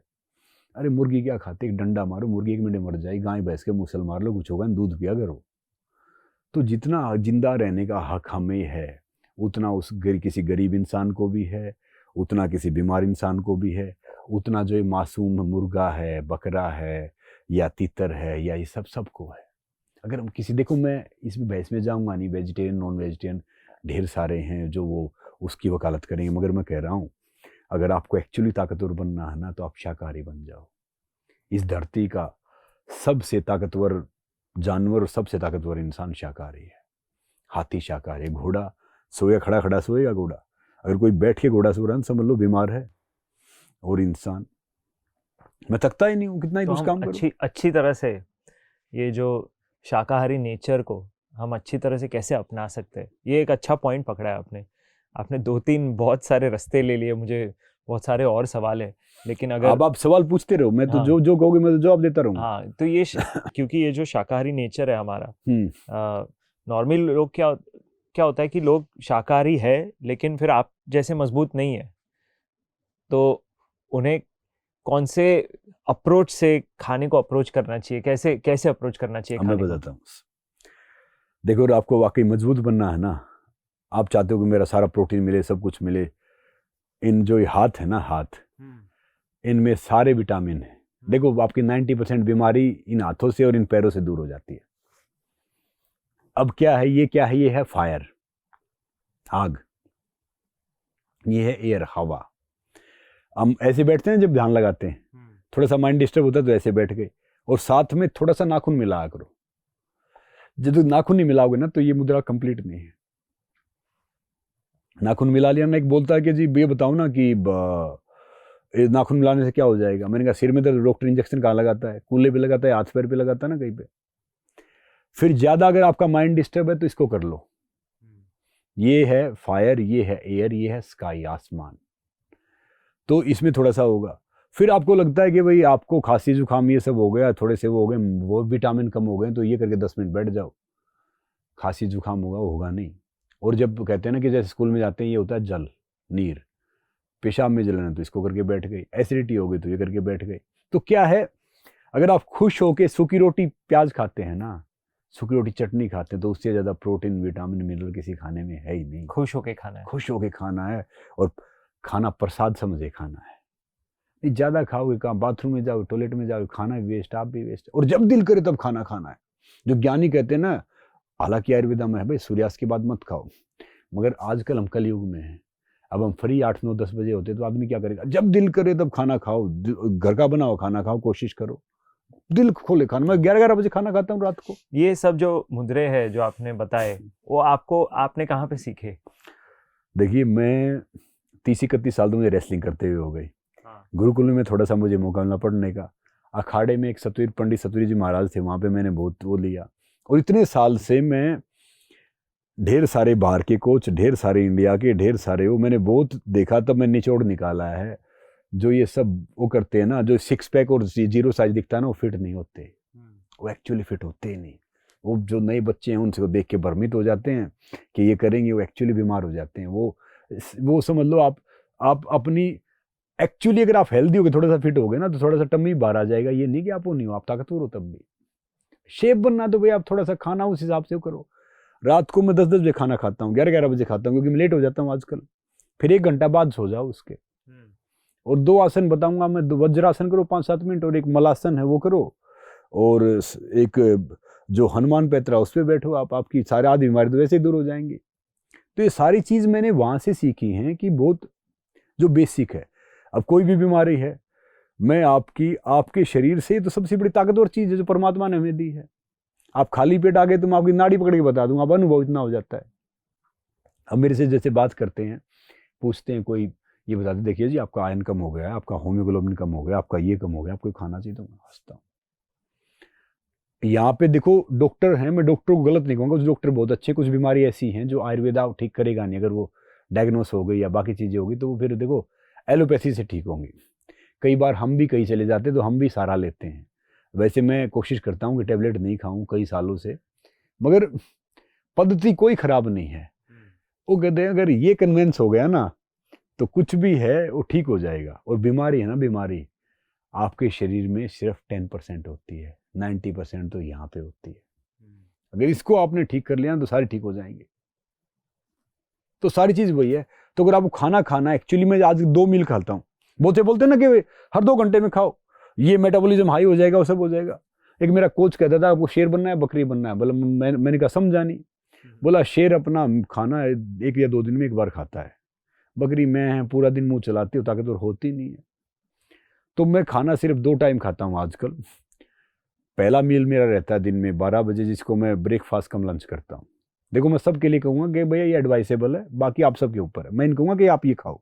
अरे मुर्गी क्या खाते, एक डंडा मारो मुर्गी 1 मिनट मर जाएगी, गाय भैंस के मुसल मार लो, कुछ होगा, दूध पिया करो। तो जितना जिंदा रहने का हक हमें है, उतना उस किसी गरीब इंसान को भी है, उतना किसी बीमार इंसान को भी है, उतना जो मासूम मुर्गा है, बकरा है, या तीतर है, या ये सब सबको है। अगर हम किसी, देखो मैं इसमें बहस में जाऊंगा नहीं, वेजिटेरियन नॉन वेजिटेरियन ढेर सारे हैं जो वो उसकी वकालत करेंगे, मगर मैं कह रहा हूँ अगर आपको एक्चुअली ताकतवर बनना है ना, तो आप शाकाहारी बन जाओ। इस धरती का सबसे ताकतवर जानवर और सबसे ताकतवर इंसान शाकाहारी है। हाथी शाकाहारी, घोड़ा सोया खड़ा खड़ा सोएगा घोड़ा, अगर कोई बैठ के घोड़ा सो रहा है समझ लो बीमार है। और इंसान, मैं थकता ही नहीं हूँ कितना ही तो कुछ हम काम करूं। अच्छी तरह से ये जो शाकाहारी नेचर को हम अच्छी तरह से कैसे अपना सकते हैं, ये एक अच्छा पॉइंट पकड़ा है आपने। आपने 2-3 बहुत सारे रास्ते ले लिए, मुझे बहुत सारे और सवाल है, लेकिन अगर अब आप सवाल पूछते रहो, मैं तो हाँ, जो जो कहोगे मैं तो जवाब देता रहूंगा। हाँ, तो ये क्योंकि ये जो शाकाहारी नेचर है हमारा, हम्म नॉर्मल लोग क्या क्या होता है कि लोग शाकाहारी है लेकिन फिर आप जैसे मजबूत नहीं है, तो उन्हें कौन से अप्रोच से खाने को अप्रोच करना चाहिए, कैसे कैसे अप्रोच करना चाहिए अब मैं खाने को? बताता हूँ। देखो अगर आपको वाकई मजबूत बनना है ना, आप चाहते हो कि मेरा सारा प्रोटीन मिले, सब कुछ मिले, इन जो ये हाथ है ना, हाथ, इनमें सारे विटामिन है। देखो आपकी 90% बीमारी इन हाथों से और इन पैरों से दूर हो जाती है। अब क्या है ये, क्या है ये, है फायर, आग, ये है एयर, हवा। हम ऐसे बैठते हैं जब ध्यान लगाते हैं, थोड़ा सा माइंड डिस्टर्ब होता है तो ऐसे बैठ गए, और साथ में थोड़ा सा नाखून मिलाया करो। जब नाखून नहीं मिलाओगे ना तो ये मुद्रा कंप्लीट नहीं है। नाखून मिला लिया ना, एक बोलता है कि जी ये बताओ ना कि नाखून मिलाने से क्या हो जाएगा। मैंने कहा सिर में दर्द, डॉक्टर इंजेक्शन कहाँ लगाता है, कूल्हे पे लगाता है, हाथ पैर पे लगाता है ना कहीं पे। फिर ज्यादा अगर आपका माइंड डिस्टर्ब है तो इसको कर लो। ये है फायर, ये है एयर, ये है स्काई, आसमान। तो इसमें थोड़ा सा होगा। फिर आपको लगता है कि भाई आपको खांसी जुकाम ये सब हो गया, थोड़े से वो हो गए, वो विटामिन कम हो गए, तो ये करके 10 मिनट बैठ जाओ, खांसी जुकाम होगा, वो होगा नहीं। और जब कहते हैं ना कि जैसे स्कूल में जाते हैं, ये होता है जल, नीर, पेशाब में जलन है तो इसको करके बैठ गई, एसिडिटी हो गई तो ये करके बैठ गई। तो क्या है, अगर आप खुश होके सूखी रोटी प्याज खाते हैं ना, सूखी रोटी चटनी खाते हैं, तो उससे ज़्यादा प्रोटीन विटामिन मिनरल किसी खाने में है ही नहीं। खुश होके खाना है, खुश होके खाना है, और खाना प्रसाद समझे खाना है। नहीं ज़्यादा खाओगे, कहाँ बाथरूम में जाओ, टॉयलेट में जाओ, खाना भी वेस्ट, आप भी वेस्ट। और जब दिल करे तब खाना खाना है। जो ज्ञानी कहते हैं ना, हालांकि आयुर्वेदा में है भाई सूर्यास्त के बाद मत खाओ, मगर आजकल हम कलयुग में हैं। अब हम फ्री 8, 9, 10 बजे होते तो आदमी क्या करेगा, जब दिल करे तब खाना खाओ, घर का बनाओ खाना खाओ, कोशिश करो दिल खोले खाना। मैं 11-11 बजे खाना खाता हूँ रात को। ये सब जो मुद्रे हैं जो आपने बताए, वो आपने कहाँ पे सीखे? देखिए मैं 30-31 साल तो मुझे रेसलिंग करते हुए हो गई। गुरुकुल में थोड़ा सा मुझे मौका मिला पढ़ने का। अखाड़े में एक सतवीर पंडित सतवीर जी महाराज थे, वहाँ पे मैंने बहुत वो लिया। और इतने साल से मैं ढेर सारे बाहर के कोच, ढेर सारे इंडिया के, ढेर सारे वो मैंने बहुत देखा, तब मैं निचोड़ निकाला है। जो ये सब वो करते हैं ना, जो 6 पैक और 0 साइज दिखता है ना, वो फिट नहीं होते, वो एक्चुअली फिट होते ही नहीं। वो जो नए बच्चे हैं उनसे देख के भ्रमित हो जाते हैं कि ये करेंगे, वो एक्चुअली बीमार हो जाते हैं। वो समझ लो आप अपनी एक्चुअली अगर आप हेल्दी हो गए, थोड़ा सा फिट हो गए ना, तो थोड़ा सा टम्मी बाहर आ जाएगा। ये नहीं कि आप वो नहीं हो, आप ताकतवर हो तब भी। शेप बनना तो भाई आप थोड़ा सा खाना उस हिसाब से करो। रात को मैं 10-10 बजे खाना खाता हूँ, 11-11 बजे खाता हूँ, क्योंकि मैं लेट हो जाता हूँ आजकल। फिर 1 घंटा बाद सो जाओ उसके। और 2 आसन बताऊंगा मैं, वज्रासन करो 5-7 मिनट, और एक मलासन है वो करो, और एक जो हनुमान पैतरा उस पर बैठो आप, आपकी सारी आदि बीमारी तो वैसे ही दूर हो जाएंगी। तो ये सारी चीज़ मैंने वहाँ से सीखी हैं कि बहुत जो बेसिक है। अब कोई भी बीमारी है, मैं आपके शरीर से तो सबसे बड़ी ताकतवर चीज़ है जो परमात्मा ने हमें दी है। आप खाली पेट आ गए तो मैं आपकी नाड़ी पकड़ के बता दूंगा, अब अनुभव इतना हो जाता है। अब मेरे से जैसे बात करते हैं, पूछते हैं कोई, ये बताते देखिए जी आपका आयरन कम हो गया है, आपका होम्योग्लोबिन कम हो गया, आपका ये कम हो गया, आपको खाना चाहिए, तो मैं हंसता हूँ। यहाँ पे देखो डॉक्टर हैं, मैं डॉक्टर को गलत नहीं कहूँगा, कुछ डॉक्टर बहुत अच्छे, कुछ बीमारी ऐसी हैं जो आयुर्वेदा ठीक करेगा नहीं। अगर वो डायग्नोस हो गई या बाकी चीज़ें होगी तो वो फिर देखो एलोपैथी से ठीक होंगी। कई बार हम भी कहीं चले जाते तो हम भी सहारा लेते हैं। वैसे मैं कोशिश करता हूँ कि टेबलेट नहीं खाऊं कई सालों से, मगर पद्धति कोई खराब नहीं है। वो कहते हैं अगर ये कन्वेंस हो गया ना तो कुछ भी है वो ठीक हो जाएगा। और बीमारी है ना, बीमारी आपके शरीर में सिर्फ 10% होती है, 90% तो यहाँ पे होती है। अगर इसको आपने ठीक कर लिया तो सारी ठीक हो जाएंगे। तो सारी चीज़ वही है। तो अगर आपको खाना खाना, एक्चुअली मैं आज 2 मील खाता हूँ। बोलते हैं ना कि हर 2 घंटे में खाओ, ये मेटाबॉलिज्म हाई हो जाएगा, वो सब हो जाएगा। एक मेरा कोच कहता था आपको शेर बनना है बकरी बनना है, बोला मैंने कहा समझा नहीं। बोला शेर अपना खाना 1 या 2 दिन में 1 बार खाता है, बकरी मैं पूरा दिन मुंह चलाती हूँ, ताकतवर होती नहीं है। तो मैं खाना सिर्फ 2 टाइम खाता हूँ आजकल। पहला मील मेरा रहता है दिन में 12 बजे, जिसको मैं ब्रेकफास्ट कम लंच करता हूँ। देखो मैं सबके लिए कहूँगा कि भैया ये एडवाइसेबल है, बाकी आप सबके ऊपर है। मैं इन कहूँगा कि आप ये खाओ।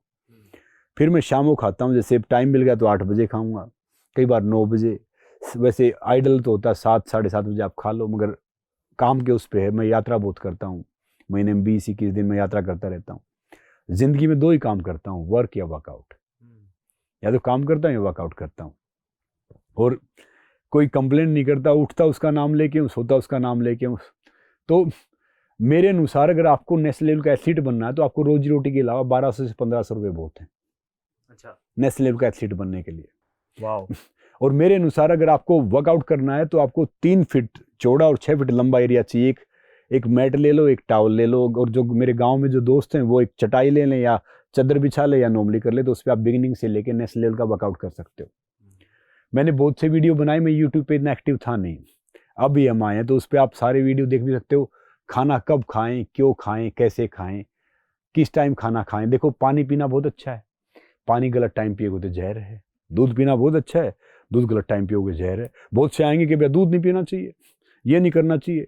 फिर मैं शाम को खाता हूँ, जैसे टाइम मिल गया तो 8 बजे खाऊंगा, कई बार 9 बजे। वैसे आइडल तो होता है 7-7:30 बजे आप खा लो, मगर काम के उस पर है। मैं यात्रा बहुत करता हूँ, महीने में 20-21 दिन मैं यात्रा करता रहता हूँ। जिंदगी में 2 ही काम करता हूँ, वर्क या वर्कआउट। या तो काम करता हूँ या वर्कआउट करता हूँ। और कोई कंप्लेंट नहीं करता, उठता उसका नाम लेके हूँ, सोता उसका नाम लेके हूँ। तो मेरे अनुसार अगर आपको नेशनल लेवल का एथलीट बनना है तो आपको रोजी रोटी के अलावा 1200 से 1500 रुपये बहुत हैं। अच्छा, नेशनल लेवल का एथलीट बनने के लिए। वाह। और मेरे अनुसार अगर आपको वर्कआउट करना है तो आपको 3 फीट चौड़ा और 6 फीट लंबा एरिया चाहिए। एक मैट ले लो, एक टावल ले लो, और जो मेरे गांव में जो दोस्त हैं वो एक चटाई ले लें या चादर बिछा ले या नॉर्मली कर ले, तो उस पर आप बिगिनिंग से लेके नेशनल लेवल का वर्कआउट कर सकते हो। मैंने बहुत से वीडियो बनाए, मैं यूट्यूब पे इतना एक्टिव था नहीं, अभी हम आए हैं तो उस पर आप सारे वीडियो देख भी सकते हो। खाना कब खाएं, क्यों खाएं, कैसे खाएं, किस टाइम खाना खाएं। देखो पानी पीना बहुत अच्छा है, पानी गलत टाइम पियोगे तो जहर है। दूध पीना बहुत अच्छा है, दूध गलत टाइम पियोगे जहर है। बहुत से आएंगे कि भैया दूध नहीं पीना चाहिए, ये नहीं करना चाहिए।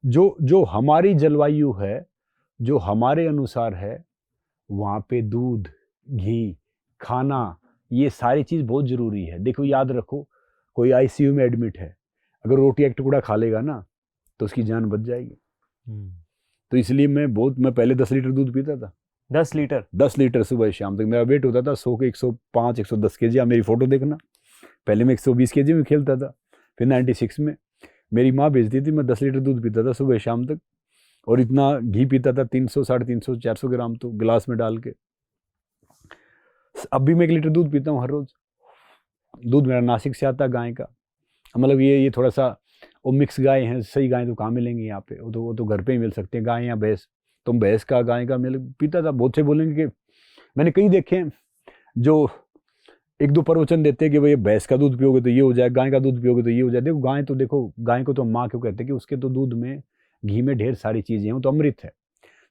जो हमारी जलवायु है, जो हमारे अनुसार है, वहाँ पे दूध, घी, खाना, ये सारी चीज़ बहुत ज़रूरी है। देखो याद रखो, कोई आईसीयू में एडमिट है, अगर रोटी एक टुकड़ा खा लेगा ना तो उसकी जान बच जाएगी। तो इसलिए मैं पहले 10 लीटर दूध पीता था। 10 लीटर सुबह शाम तक। मेरा वेट होता था 100 के 105 110 केजी। आप मेरी फोटो देखना, पहले मैं 120 केजी में खेलता था, फिर 96 में मेरी माँ भेजती थी, मैं 10 लीटर दूध पीता था सुबह शाम तक। और इतना घी पीता था, 300 350 400 ग्राम तो गिलास में डाल के। अब भी मैं 1 लीटर दूध पीता हूँ हर रोज। दूध मेरा नासिक से आता है, गाय का। मतलब ये थोड़ा सा वो मिक्स गाय हैं, सही गाय तो कहाँ मिलेंगी यहाँ पे, वो तो घर पे ही मिल सकते हैं, गाय या भैंस। तो भैंस का गाय का मिल्क पीता था। बहुत से बोलेंगे कि मैंने कई देखे हैं जो 1-2 प्रवचन देते हैं कि भाई भैंस का दूध पियोगे तो ये हो जाए, गाय का दूध पियोगे तो ये हो जाए। देखो गाय को तो माँ क्यों कहते हैं कि उसके तो दूध में, घी में ढेर सारी चीज़ें हैं, वो तो अमृत है।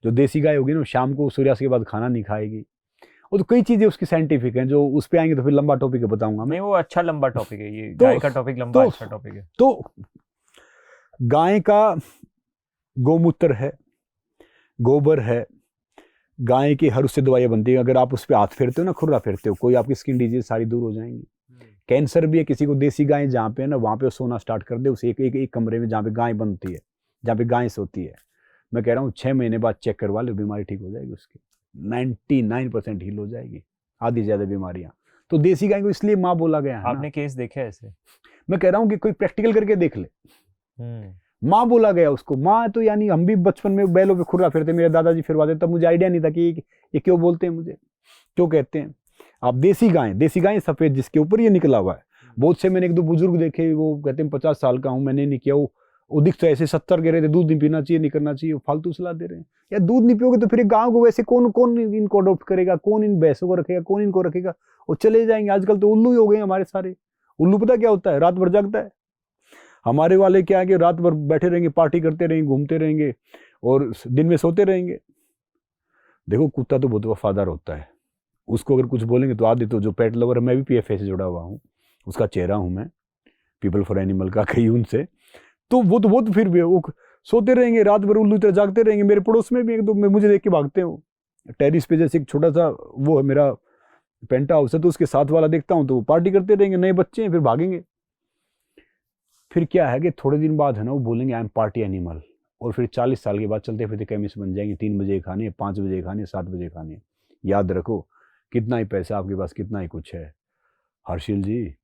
जो देसी गाय होगी ना, शाम को सूर्यास्त के बाद खाना नहीं खाएगी। वो तो कई चीज़ें उसकी साइंटिफिक हैं, जो उस पर आएंगे तो फिर लंबा टॉपिक है, बताऊंगा मैं। नहीं, वो अच्छा लंबा टॉपिक है, ये गाय का टॉपिक लंबा अच्छा टॉपिक है। तो गाय का गोमूत्र है, गोबर है, गाय की हर उससे दवाइयाँ बनती है। अगर आप उस पर हाथ फेरते हो ना, खुर्रा फेरते हो, कोई आपकी स्किन डिजीज सारी दूर हो जाएंगी। कैंसर भी है किसी को, देसी गाय जहाँ पे है ना, वहाँ पे सोना स्टार्ट कर दे उस एक कमरे में जहाँ पे गाय बनती है, जहाँ पे गाय सोती है। मैं कह रहा हूँ 6 महीने बाद चेक करवा लो, बीमारी ठीक हो जाएगी उसकी, 99% हील हो जाएगी, आधी ज़्यादा बीमारियाँ। तो देसी गाय को इसलिए माँ बोला गया है ना। आपने केस देखे ऐसे? मैं कह रहा हूँ कि कोई प्रैक्टिकल करके देख ले। माँ बोला गया उसको। माँ तो यानी हम भी बचपन में बैलों पे खुर्रा फिरते, मेरे दादाजी फिरवाते, तब मुझे आइडिया नहीं था कि ये क्यों बोलते हैं, मुझे क्यों कहते हैं। आप देसी गाय सफेद जिसके ऊपर ये निकला हुआ है। बहुत से मैंने एक दो बुजुर्ग देखे, वो कहते हैं 50 साल का हूँ, मैंने नहीं किया। वो दिख तो ऐसे 70 के रहे थे, दूध नहीं पीना चाहिए, नहीं करना चाहिए, फालतू सलाह दे रहे हैं। या दूध नहीं पियोगे तो फिर गाँव को वैसे कौन इनको अडॉप्ट करेगा, कौन इन भैंसों को रखेगा, कौन इनको रखेगा, वो चले जाएंगे। आजकल तो उल्लू ही हो गए हमारे सारे। उल्लू पता क्या होता है? रात भर जागता है। हमारे वाले क्या है कि रात भर बैठे रहेंगे, पार्टी करते रहेंगे, घूमते रहेंगे और दिन में सोते रहेंगे। देखो कुत्ता तो बहुत वफादार होता है, उसको अगर कुछ बोलेंगे तो आदि तो जो पेट लवर है, मैं भी PFA से जुड़ा हुआ हूँ, उसका चेहरा हूँ मैं, पीपल फॉर एनिमल का, कहीं उनसे। तो वो तो फिर भी वो सोते रहेंगे रात भर, उल्लू तरह जागते रहेंगे। मेरे पड़ोस में भी एक दो मुझे देख के भागते हो। टेरिस पे जैसे एक छोटा सा वो है मेरा पेंटा हाउस है, तो उसके साथ वाला देखता हूँ तो वो पार्टी करते रहेंगे, नए बच्चे हैं, फिर भागेंगे। फिर क्या है कि थोड़े दिन बाद है ना वो बोलेंगे आई एम पार्टी एनिमल, और फिर 40 साल के बाद चलते फिरते केमिस्ट बन जाएंगे। 3 बजे खाने, 5 बजे खाने, 7 बजे खाने। याद रखो, कितना ही पैसा आपके पास, कितना ही कुछ है, हर्षिल जी,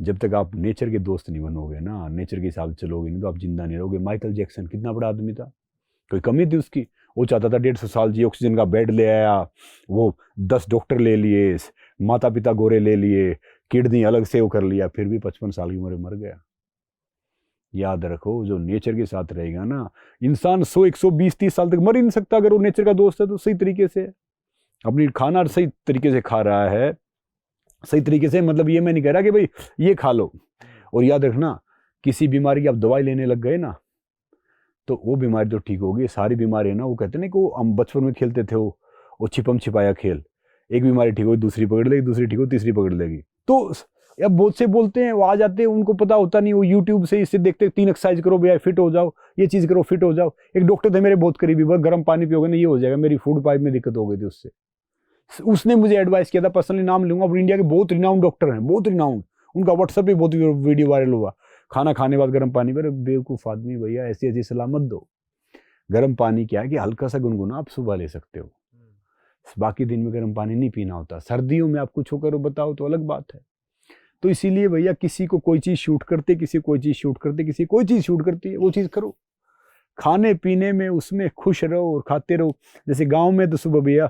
जब तक आप नेचर के दोस्त नहीं बनोगे ना, नेचर के हिसाब से चलोगे नहीं, तो आप जिंदा नहीं रहोगे। माइकल जैक्सन कितना बड़ा आदमी था, कोई कमी थी उसकी? वो चाहता था 150 साल जी, ऑक्सीजन का बेड ले आया, वो 10 डॉक्टर ले लिए, माता पिता गोरे ले लिए, किडनी अलग से वो कर लिया, फिर भी 55 साल की उम्र में मर गया। याद रखो, जो नेचर के साथ रहेगा ना, इंसान 100, 120, 30 साल तक मर ही नहीं सकता। अगर वो नेचर का दोस्त है तो सही तरीके से अपनी खाना सही तरीके से खा रहा है, सही तरीके से, मतलब ये मैं नहीं कह रहा कि भाई ये खा लो। और याद रखना, किसी बीमारी की आप दवाई लेने लग गए ना, तो वो बीमारी तो ठीक होगी। सारी बीमारी है ना, वो कहते हैं ना कि वो हम बचपन में खेलते थे, वो छिपम छिपाया खेल, एक बीमारी ठीक हो दूसरी पकड़ लेगी, दूसरी ठीक हो तीसरी पकड़ लेगी। तो अब बहुत से बोलते हैं, वो आ जाते हैं, उनको पता होता नहीं, वो यूट्यूब से इससे देखते 3 एक्सरसाइज करो भैया फिट हो जाओ, ये चीज़ करो फिट हो जाओ। एक डॉक्टर थे मेरे बहुत करीबी, बस गर्म पानी पियोगे ना ये हो जाएगा। मेरी फूड पाइप में दिक्कत हो गई थी उससे, उसने मुझे एडवाइस किया था, पर्सनली नाम लूंगा। और इंडिया के बहुत रिनाउंड डॉक्टर हैं, बहुत रिनाउंड, उनका व्हाट्सएप पे बहुत वीडियो वायरल हुआ, खाना खाने बाद गर्म पानी पर। बेवकूफ़ आदमी भैया, ऐसी ऐसी सलाह मत दो। गर्म पानी क्या है कि हल्का सा गुनगुना आप सुबह ले सकते हो, बाकी दिन में गर्म पानी नहीं पीना होता। सर्दियों में आप कुछ हो करो बताओ तो अलग बात है। तो इसीलिए भैया, किसी को कोई चीज़ शूट करते, किसी को कोई चीज़ शूट करते, किसी कोई चीज़ शूट करती है, वो चीज़ करो। खाने पीने में उसमें खुश रहो और खाते रहो। जैसे गांव में तो सुबह भैया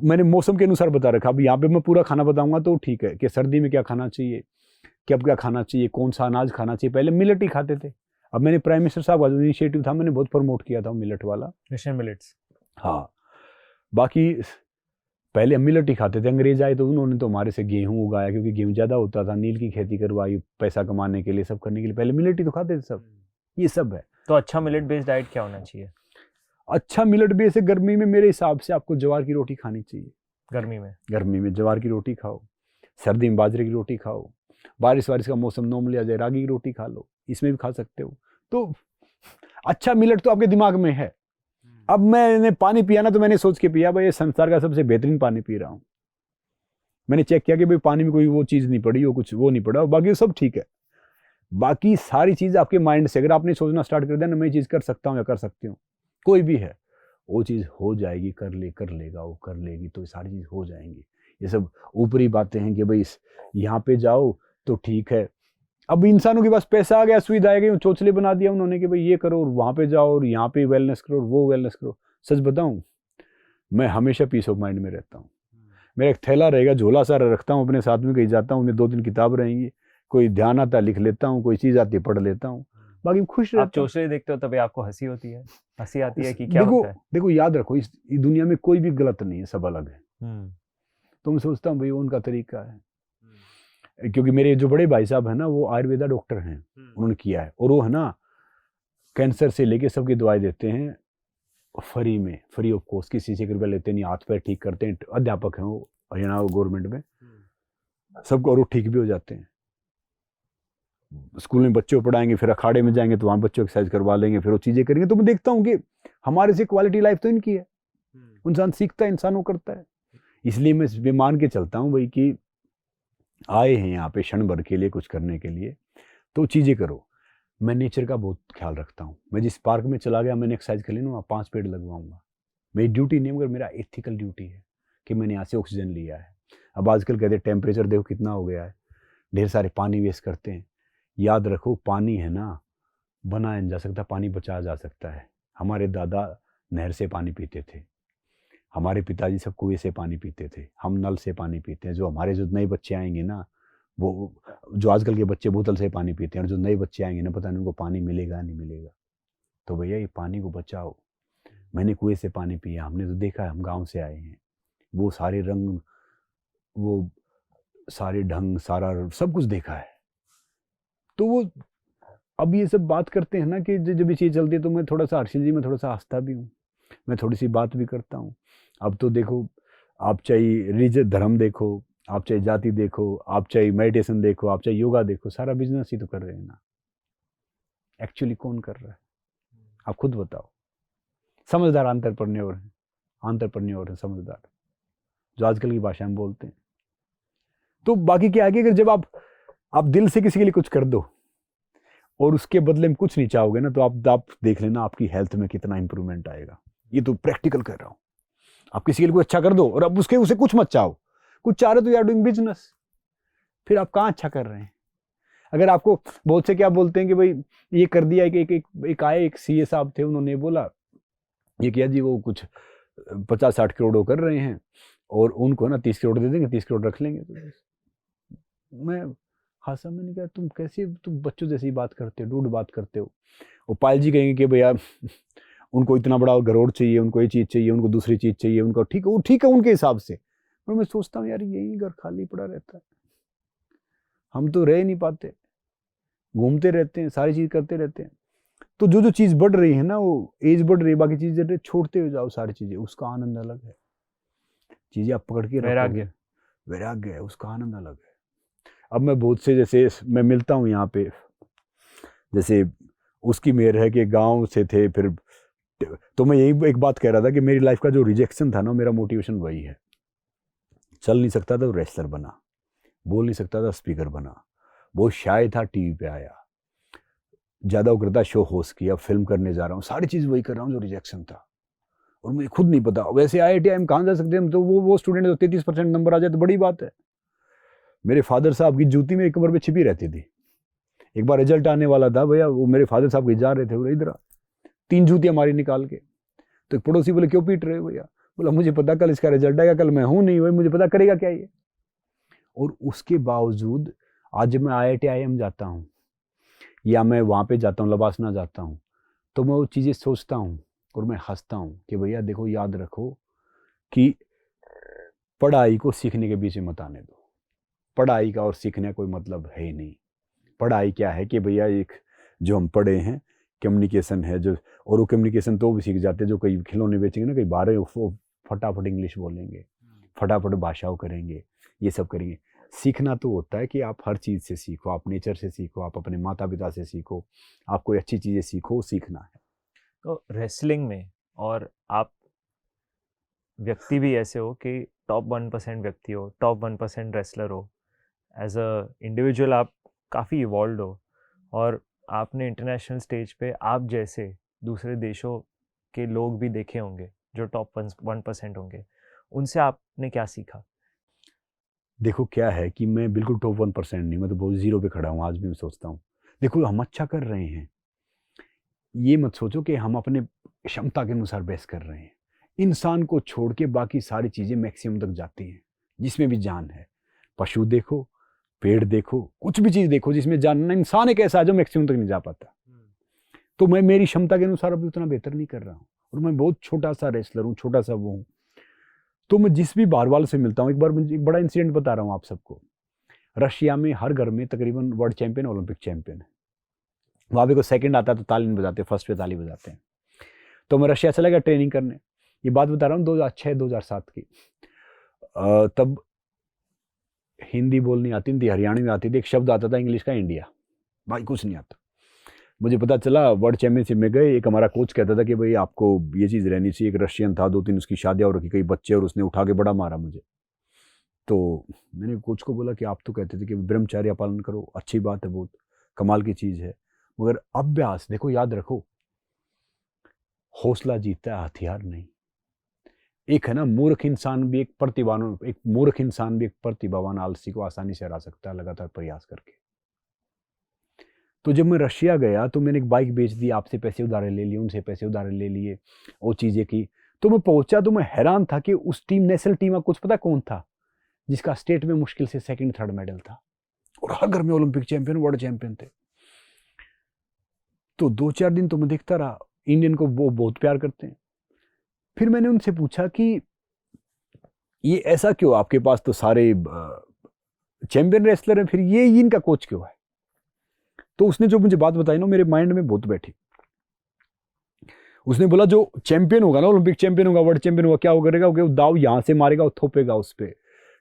मैंने मौसम के अनुसार बता रखा। अब यहाँ पे मैं पूरा खाना बताऊंगा तो ठीक है कि सर्दी में क्या खाना चाहिए, कब क्या खाना चाहिए, कौन सा अनाज खाना चाहिए। पहले मिलेट ही खाते थे। अब मैंने प्राइम मिनिस्टर साहब का जो इनिशिएटिव था, मैंने बहुत प्रमोट किया था मिलेट वाला, मिशन मिलेट्स। हाँ, बाकी पहले हम मिलेट ही खाते थे। अंग्रेज आए तो उन्होंने तो हमारे से गेहूँ उगाया, क्योंकि गेहूँ ज़्यादा होता था, नील की खेती करवाई, पैसा कमाने के लिए, सब करने के लिए पहले मिलेट ही तो खाते थे सब। ये सब है। तो अच्छा मिलेट बेस्ड डाइट क्या होना चाहिए? अच्छा मिलेट बेस्ड गर्मी में मेरे हिसाब से आपको ज्वार की रोटी खानी चाहिए। गर्मी में ज्वार की रोटी खाओ, सर्दी में बाजरे की रोटी खाओ, बारिश का मौसम नॉर्मली आ जाए रागी की रोटी खा लो, इसमें भी खा सकते हो। तो अच्छा मिलेट तो आपके दिमाग में है। अब मैंने पानी पिया ना, तो मैंने सोच के पिया भाई ये संसार का सबसे बेहतरीन पानी पी रहा हूँ। मैंने चेक किया कि भाई पानी में कोई वो चीज़ नहीं पड़ी, वो कुछ वो नहीं पड़ा, बाकी सब ठीक है। बाकी सारी चीज़ आपके माइंड से, अगर आपने सोचना स्टार्ट कर दिया ना मैं ये चीज़ कर सकता हूँ या कर सकती हूँ, कोई भी है, वो चीज़ हो जाएगी। कर लेगा वो, कर लेगी तो सारी चीज़ हो जाएंगी। ये सब ऊपरी बातें हैं कि भाई यहाँ पे जाओ तो ठीक है। अब इंसानों के पास पैसा आ गया, सुविधा आ गई, चोचले बना दिया उन्होंने कि भाई ये करो और वहाँ पे जाओ और यहाँ पे वेलनेस करो और वो वेलनेस करो। सच बताऊँ, मैं हमेशा पीस ऑफ माइंड में रहता हूँ। मेरा एक थैला रहेगा, झोला सारा रखता हूँ अपने साथ में, कहीं जाता हूँ, उनमें 2-3 किताब रहेंगी, कोई ध्यान आता लिख लेता हूँ, कोई चीज़ आती है पढ़ लेता हूँ, बाकी खुश रहता हूँ। आप चोचले देखते हो तभी आपको हंसी होती है, हंसी आती है कि क्या होता है? देखो याद रखो, इस दुनिया में कोई भी गलत नहीं है, सब अलग है। तो मैं सोचता हूँ भाई उनका तरीका है, क्योंकि मेरे जो बड़े भाई साहब हैं ना, वो आयुर्वेदा डॉक्टर हैं, उन्होंने किया है, और वो है ना कैंसर से लेके सबकी दवाई देते हैं फ्री ऑफ कॉस्ट, किसी से रुपया लेते नहीं, हाथ पैर ठीक करते हैं। अध्यापक हैं वो, हरियाणा गवर्नमेंट में सबको, और वो ठीक भी हो जाते हैं। स्कूल में बच्चों को पढ़ाएंगे, फिर अखाड़े में जाएंगे तो वहाँ बच्चों एक्सरसाइज करवा लेंगे, फिर वो चीज़ें करेंगे। तो मैं देखता हूँ कि हमारे से क्वालिटी लाइफ तो इनकी है। इंसान सीखता है, इंसान वो करता है। इसलिए मैं मान के चलता हूँ भाई कि आए हैं यहाँ पे क्षण भर के लिए कुछ करने के लिए, तो चीज़ें करो। मैं नेचर का बहुत ख्याल रखता हूँ। मैं जिस पार्क में चला गया, मैंने एक्सरसाइज कर ली ना, वहाँ 5 पेड़ लगवाऊंगा। मेरी ड्यूटी नहीं, मगर मेरा एथिकल ड्यूटी है कि मैंने यहाँ से ऑक्सीजन लिया है। अब आजकल कहते हैं टेम्परेचर देखो कितना हो गया है, ढेर सारे पानी वेस्ट करते हैं। याद रखो पानी है ना, बनाया नहीं जा सकता, पानी बचाया जा सकता है। हमारे दादा नहर से पानी पीते थे, हमारे पिताजी सब कुएं से पानी पीते थे, हम नल से पानी पीते हैं। जो हमारे जो नए बच्चे आएंगे ना, वो जो आजकल के बच्चे बोतल से पानी पीते हैं, और जो नए बच्चे आएंगे ना, पता नहीं उनको पानी मिलेगा नहीं मिलेगा। तो भैया ये पानी को बचाओ। मैंने कुएं से पानी पिया, हमने तो देखा है, हम गांव से आए हैं। वो सारे रंग, वो सारे ढंग, सारा सब कुछ देखा है। तो वो अब ये सब बात करते हैं ना कि जब ये चीज़ चलती है तो मैं थोड़ा सा, हर्षिल जी, मैं थोड़ा सा हंसता भी हूँ, मैं थोड़ी सी बात भी करता हूँ। अब तो देखो, आप चाहे रिलीजन धर्म देखो, आप चाहे जाति देखो, आप चाहे मेडिटेशन देखो, आप चाहे योगा देखो, सारा बिजनेस ही तो कर रहे हैं ना। एक्चुअली कौन कर रहा है, आप खुद बताओ। समझदार एंटरप्रेन्योर हैं, एंटरप्रेन्योर हैं समझदार, जो आजकल की भाषा में बोलते हैं। तो बाकी क्या है कि अगर जब आप दिल से किसी के लिए कुछ कर दो और उसके बदले में कुछ नहीं चाहोगे ना, तो आप देख लेना आपकी हेल्थ में कितना इंप्रूवमेंट आएगा। ये तो प्रैक्टिकल कर रहा हूँ। आप किसी के लिए कुछ अच्छा कर दो और अब उसे कुछ मत चाहो। कुछ चाह रहे तो यू आर डूइंग बिजनेस, फिर आप कहाँ अच्छा कर रहे हैं। अगर आपको बहुत से क्या बोलते हैं कि भाई ये कर दिया, एक आए एक सीए साहब थे, उन्होंने बोला ये किया जी, वो कुछ 50-60 करोड़ कर रहे हैं और उनको ना 30 करोड़ दे देंगे, 30 करोड़ रख लेंगे। तो मैं हासा, मैंने कहा तुम कैसे, तुम बच्चों जैसी बात करते हो, डूड बात करते हो। वो पायल जी कहेंगे कि भैया उनको इतना बड़ा घरोड़ चाहिए, उनको ये चीज़ चाहिए, उनको दूसरी चीज़ चाहिए, उनको ठीक है उनके हिसाब से। पर मैं सोचता हूँ यार यही घर खाली पड़ा रहता है, हम तो रह नहीं पाते, घूमते रहते हैं, सारी चीज़ करते रहते हैं। तो जो चीज़ बढ़ रही है ना, वो एज बढ़ रही है, बाकी चीज़ें छोड़ते हो जाओ, सारी चीज़ें, उसका आनंद अलग है। चीज़ें आप पकड़ के रखोगे, वैराग्य है, उसका आनंद अलग है। अब मैं बहुत से, जैसे मैं मिलता हूँ यहाँ पे, जैसे उसकी मेहर है कि गांव से थे, फिर तो मैं यही एक बात कह रहा था कि मेरी लाइफ का जो रिजेक्शन था ना, मेरा मोटिवेशन वही है। चल नहीं सकता था तो रेसलर बना, बोल नहीं सकता था स्पीकर बना, बहुत शाय था टीवी पे आया, ज़्यादा वो करता शो होस्ट किया, फिल्म करने जा रहा हूँ, सारी चीज़ वही कर रहा हूँ जो रिजेक्शन था। और मुझे खुद नहीं पता, वैसे IIT कहाँ जा सकते हैं, तो वो स्टूडेंट जो 33% नंबर आ जाए तो बड़ी बात है। मेरे फादर साहब की जूती मेरी कमर पे छिपी रहती थी। एक बार रिजल्ट आने वाला था भैया, वो मेरे फादर साहब कहीं जा रहे थे, बोले इधर 3 जूतियां मारी निकाल के। तो एक पड़ोसी बोले क्यों पीट रहे हो भैया, बोला मुझे पता कल इसका रिजल्ट आएगा, कल मैं हूं नहीं, वही मुझे पता करेगा क्या ये। और उसके बावजूद आज जब मैं IIT जाता हूँ या मैं वहाँ पे जाता हूँ, लबासना जाता हूँ, तो मैं वो चीज़ें सोचता हूँ और मैं हंसता हूँ कि भैया देखो, याद रखो कि पढ़ाई को सीखने के बीच में मत आने दो। पढ़ाई का और सीखने का कोई मतलब है ही नहीं। पढ़ाई क्या है कि भैया एक जो हम पढ़े हैं कम्युनिकेशन है, जो, और वो कम्युनिकेशन तो भी सीख जाते हैं जो कई खिलौने बेचेंगे ना, कई बारह फटाफट इंग्लिश बोलेंगे, फटाफट भाषाओं करेंगे, ये सब करेंगे। सीखना तो होता है कि आप हर चीज़ से सीखो, आप नेचर से सीखो, आप अपने माता पिता से सीखो, आप कोई अच्छी चीज़ें सीखो, सीखना है। तो रेसलिंग में, और आप व्यक्ति भी ऐसे हो कि टॉप 1% व्यक्ति हो, टॉप 1% रेसलर हो, एज अ इंडिविजुअल आप काफ़ी इवॉल्व हो, और आपने इंटरनेशनल स्टेज पे आप जैसे दूसरे देशों के लोग भी देखे होंगे जो टॉप 1% होंगे, उनसे आपने क्या सीखा? देखो क्या है कि मैं बिल्कुल टॉप 1% नहीं, मैं तो बहुत जीरो पे खड़ा हूँ आज भी। मैं सोचता हूँ देखो हम अच्छा कर रहे हैं, ये मत सोचो कि हम अपने क्षमता के अनुसार बेस्ट कर रहे हैं। इंसान को छोड़ के बाकी सारी चीज़ें मैक्सिमम तक जाती हैं, जिसमें भी जान है। पशु देखो, पेड़ देखो, कुछ भी चीज़ देखो जिसमें जान ना, इंसान एक ऐसा है जो मैक्सिमम तक नहीं जा पाता। तो मैं मेरी क्षमता के अनुसार अभी उतना बेहतर नहीं कर रहा हूँ, और मैं बहुत छोटा सा रेसलर हूँ, छोटा सा वो हूँ। तो मैं जिस भी बार वाले से मिलता हूँ, एक बार मुझे एक बड़ा इंसिडेंट बता रहा हूँ आप सबको। रशिया में हर घर में तकरीबन वर्ल्ड चैंपियन, ओलंपिक चैंपियन है। वहाँ पे कोई सेकंड आता है तो ताली नहीं बजाते, फर्स्ट पे ताली बजाते हैं। तो मैं रशिया चला गया ट्रेनिंग करने, ये बात बता रहा हूँ 2006-2007 की। तब हिंदी बोलनी आती नहीं थी, हरियाणवी में आती थी, एक शब्द आता था इंग्लिश का, इंडिया, भाई कुछ नहीं आता। मुझे पता चला वर्ल्ड चैंपियनशिप में गए, एक हमारा कोच कहता था कि भाई आपको ये चीज़ रहनी चाहिए। एक रशियन था, 2-3 उसकी शादियाँ हो रखी, कई बच्चे, और उसने उठा के बड़ा मारा मुझे। तो मैंने कोच को बोला कि आप तो कहते थे कि ब्रह्मचर्य पालन करो, अच्छी बात है, बहुत कमाल की चीज़ है, मगर अभ्यास देखो, याद रखो, हौसला जीतता है, हथियार नहीं। एक है ना मूर्ख इंसान भी एक मूर्ख इंसान भी एक प्रतिभावान आलसी को आसानी से हरा सकता है लगातार प्रयास करके। तो जब मैं रशिया गया तो मैंने एक बाइक बेच दी, आपसे पैसे उधारे ले लिए, उनसे पैसे उधारे ले लिए, वो चीज़ें की। तो मैं पहुंचा तो मैं हैरान था कि उस टीम, नेशनल टीम का कुछ पता कौन था, जिसका स्टेट में मुश्किल से 2nd 3rd मेडल था, और हर घर में ओलंपिक चैंपियन, वर्ल्ड चैंपियन थे। तो 2-4 दिन तो मैं देखता रहा, इंडियन को वो बहुत प्यार करते हैं। फिर मैंने उनसे पूछा कि ये ऐसा क्यों, आपके पास तो सारे चैंपियन रेसलर हैं, फिर ये इनका कोच क्यों है? तो उसने जो मुझे बात बताई ना, मेरे माइंड में बहुत बैठी। उसने बोला जो चैंपियन होगा ना, ओलंपिक चैंपियन होगा, वर्ल्ड चैंपियन होगा, क्या वो करेगा, वो दाव यहां से मारेगा, वो थोपेगा उस पर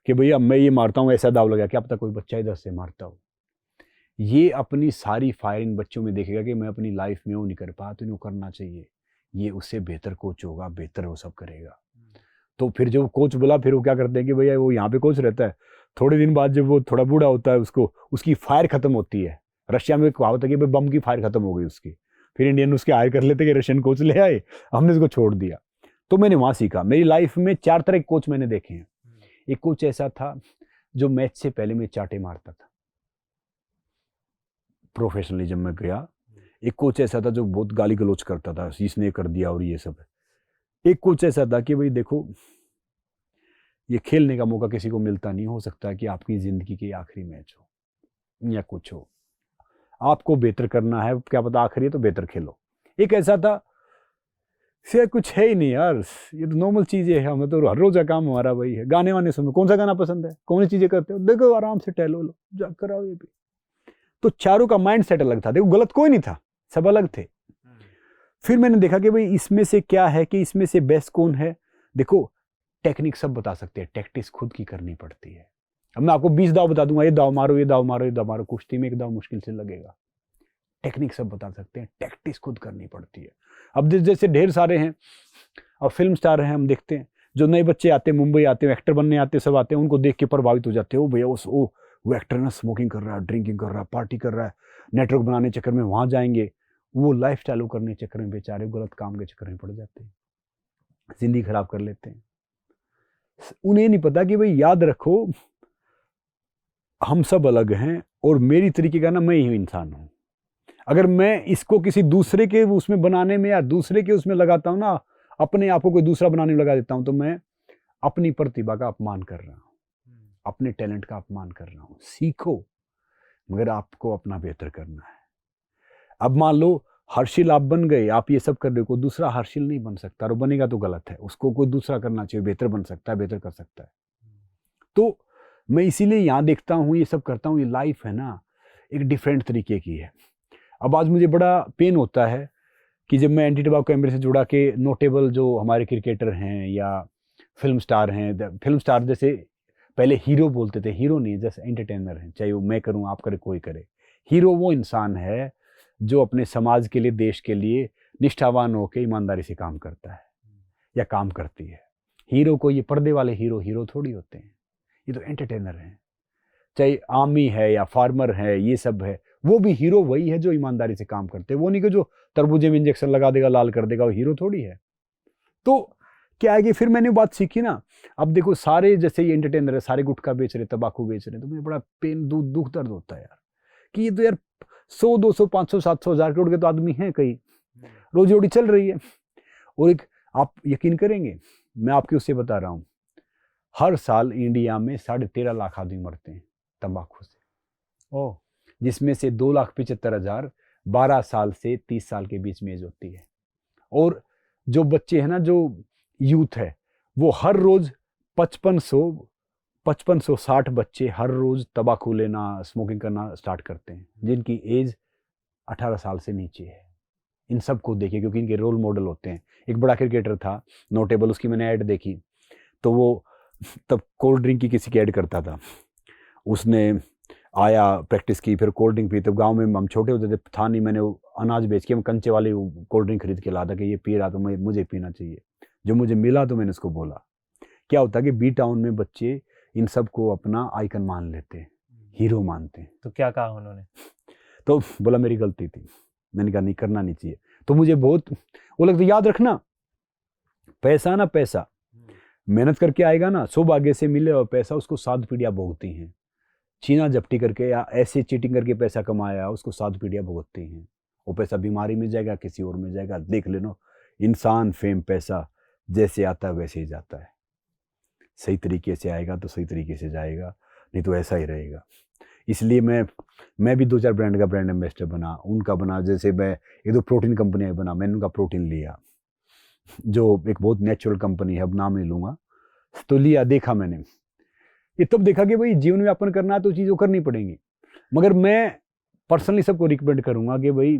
कि भैया मैं ये मारता हूँ, ऐसा दाव लगा, क्या पता कोई बच्चा इधर से मारता हो। ये अपनी सारी फायर इन बच्चों में देखेगा कि मैं अपनी लाइफ में वो नहीं कर पाया, तो इनको करना चाहिए, ये उससे बेहतर कोच होगा, बेहतर वो सब करेगा। तो फिर जो कोच बोला, फिर वो क्या करते हैं कि भैया वो यहाँ पे कोच रहता है, थोड़े दिन बाद जब वो थोड़ा बूढ़ा होता है, उसकी फायर खत्म होती है। रशिया में कहावत है कि भाई बम की फायर खत्म हो गई उसकी, फिर इंडियन उसके हायर कर लेते कि रशियन कोच ले आए, हमने उसको छोड़ दिया। तो मैंने वहाँ सीखा। मेरी लाइफ में 4 तरह के कोच मैंने देखे हैं। एक कोच ऐसा था जो मैच से पहले मैं चाटे मारता था, प्रोफेशनली जब मैं गया। एक कोच ऐसा था जो बहुत गाली गलौज करता था, इसने कर दिया और ये सब। एक कोच ऐसा था कि भाई देखो, ये खेलने का मौका किसी को मिलता नहीं, हो सकता है कि आपकी ज़िंदगी की आखिरी मैच हो या कुछ हो, आपको बेहतर करना है, क्या पता आखिरी है तो बेहतर खेलो। एक ऐसा था से कुछ है ही नहीं यार, ये तो नॉर्मल चीज़ें है, हमें तो हर रोज़ का काम हमारा वही है, गाने वाने सुनो, कौन सा गाना पसंद है, कौन सी चीज़ें करते हो, देखो आराम से टहलो लो जा कराओ ये भी। तो चारों का माइंड सेट अलग था, देखो गलत कोई नहीं था, सब अलग थे। फिर मैंने देखा कि भाई इसमें से क्या है, कि इसमें से बेस्ट कौन है। देखो टेक्निक सब बता सकते हैं, टैक्टिस खुद की करनी पड़ती है। अब मैं आपको 20 दाव बता दूंगा, ये दाव मारो, ये दाव मारो, ये दाव मारो, कुश्ती में एक दाव मुश्किल से लगेगा। टेक्निक सब बता सकते हैं, टैक्टिस खुद करनी पड़ती है। अब जैसे ढेर सारे हैं, अब फिल्म स्टार हैं, हम देखते हैं जो नए बच्चे आते हैं, मुंबई आते हैं, एक्टर बनने आते हैं, सब आते हैं, उनको देख के प्रभावित हो जाते हो, भैया वो एक्टर ना स्मोकिंग कर रहा है, ड्रिंकिंग कर रहा है, पार्टी कर रहा है, नेटवर्क बनाने चक्कर में वहां जाएंगे, वो लाइफ स्टाइल करने चक्कर में बेचारे गलत काम के चक्कर में पड़ जाते हैं, जिंदगी खराब कर लेते हैं। उन्हें नहीं पता कि भाई याद रखो हम सब अलग हैं, और मेरी तरीके का ना मैं ही इंसान हूं। अगर मैं इसको किसी दूसरे के उसमें बनाने में या दूसरे के उसमें लगाता हूं ना, अपने आप को कोई दूसरा बनाने में लगा देता हूं, तो मैं अपनी प्रतिभा का अपमान कर रहा हूं, अपने टैलेंट का अपमान कर रहा हूं। सीखो, मगर आपको अपना बेहतर करना है। अब मान लो हर्षिल आप बन गए, आप ये सब कर रहे हो, कोई दूसरा हर्षिल नहीं बन सकता, और बनेगा तो गलत है, उसको कोई दूसरा करना चाहिए, बेहतर बन सकता है, बेहतर कर सकता है। तो मैं इसीलिए यहाँ देखता हूँ, ये सब करता हूँ, ये लाइफ है ना एक डिफरेंट तरीके की है। अब आज मुझे बड़ा पेन होता है कि जब मैं एंटी टबैको कैंपेन से जुड़ा के नोटेबल जो हमारे क्रिकेटर हैं या फिल्म स्टार हैं, फिल्म स्टार जैसे पहले हीरो बोलते थे, हीरो नहीं, जैसे एंटरटेनर हैं, चाहे वो मैं करूँ, आप करे, कोई करे। हीरो वो इंसान है जो अपने समाज के लिए, देश के लिए निष्ठावान होकर ईमानदारी से काम करता है या काम करती है। हीरो को, ये पर्दे वाले हीरो थोड़ी होते हैं, ये तो एंटरटेनर हैं। चाहे आर्मी है या फार्मर है, ये सब है, वो भी हीरो वही है जो ईमानदारी से काम करते हैं। वो नहीं कि जो तरबूजे में इंजेक्शन लगा देगा, लाल कर देगा, वो हीरो थोड़ी है। तो क्या है कि फिर मैंने बात सीखी ना, अब देखो सारे जैसे ये एंटरटेनर है, सारे गुटखा बेच रहे, तंबाकू बेच रहे, तो मुझे बड़ा पेन, दुख दर्द होता है यार, कि ये तो यार 100 200 500 700 1000 करोड़ के तो आदमी हैं, कई रोजी रोटी चल रही है। और एक आप यकीन करेंगे, मैं आपके उससे बता रहा हूँ, हर साल इंडिया में 13.5 लाख आदमी मरते हैं तंबाकू से। ओह, जिसमें से 2,75,000 12 साल से 30 साल के बीच में एज होती है। और जो बच्चे हैं ना, जो यूथ है, वो हर रोज 5560 बच्चे हर रोज तंबाकू लेना, स्मोकिंग करना स्टार्ट करते हैं, जिनकी एज 18 साल से नीचे है। इन सबको देखिए, क्योंकि इनके रोल मॉडल होते हैं। एक बड़ा क्रिकेटर था नोटेबल, उसकी मैंने ऐड देखी, तो वो तब कोल्ड ड्रिंक की किसी की ऐड करता था, उसने आया, प्रैक्टिस की, फिर कोल्ड ड्रिंक पी। तब गांव में हम छोटे होते थे, था नहीं, मैंने अनाज बेच के, मैं कंचे वाली कोल्ड ड्रिंक खरीद के लाता कि ये पी रहा तो मुझे पीना चाहिए। जो मुझे मिला तो मैंने उसको बोला। क्या होता है कि बी टाउन में बच्चे इन सब को अपना आइकन मान लेते हैं, हीरो मानते हैं। तो क्या कहा उन्होंने? तो बोला मेरी गलती थी, मैंने कहा नहीं, करना नहीं चाहिए। तो मुझे बहुत वो लगता, याद रखना पैसा ना पैसा, मेहनत करके आएगा ना, सौभाग्य से मिले और पैसा, उसको 7 पीढ़ियां भोगती हैं। छीना झपटी करके या ऐसे चीटिंग करके पैसा कमाया, उसको 7 पीढ़ियां भुगतती हैं। वो पैसा बीमारी में जाएगा, किसी और में जाएगा। देख लेना, इंसान, फेम, पैसा जैसे आता है वैसे ही जाता है। सही तरीके से आएगा तो सही तरीके से जाएगा, नहीं तो ऐसा ही रहेगा। इसलिए मैं भी 2-4 ब्रांड का ब्रांड एम्बेसडर बना, उनका बना। जैसे मैं 1-2 प्रोटीन कंपनियाँ बना, मैंने उनका प्रोटीन लिया, जो एक बहुत नेचुरल कंपनी है, अब नाम नहीं लूँगा। तो लिया, देखा मैंने, ये तब देखा कि भाई जीवन में अपन करना है तो चीज़ों करनी पड़ेंगी। मगर मैं पर्सनली सबको रिकमेंड करूँगा कि भाई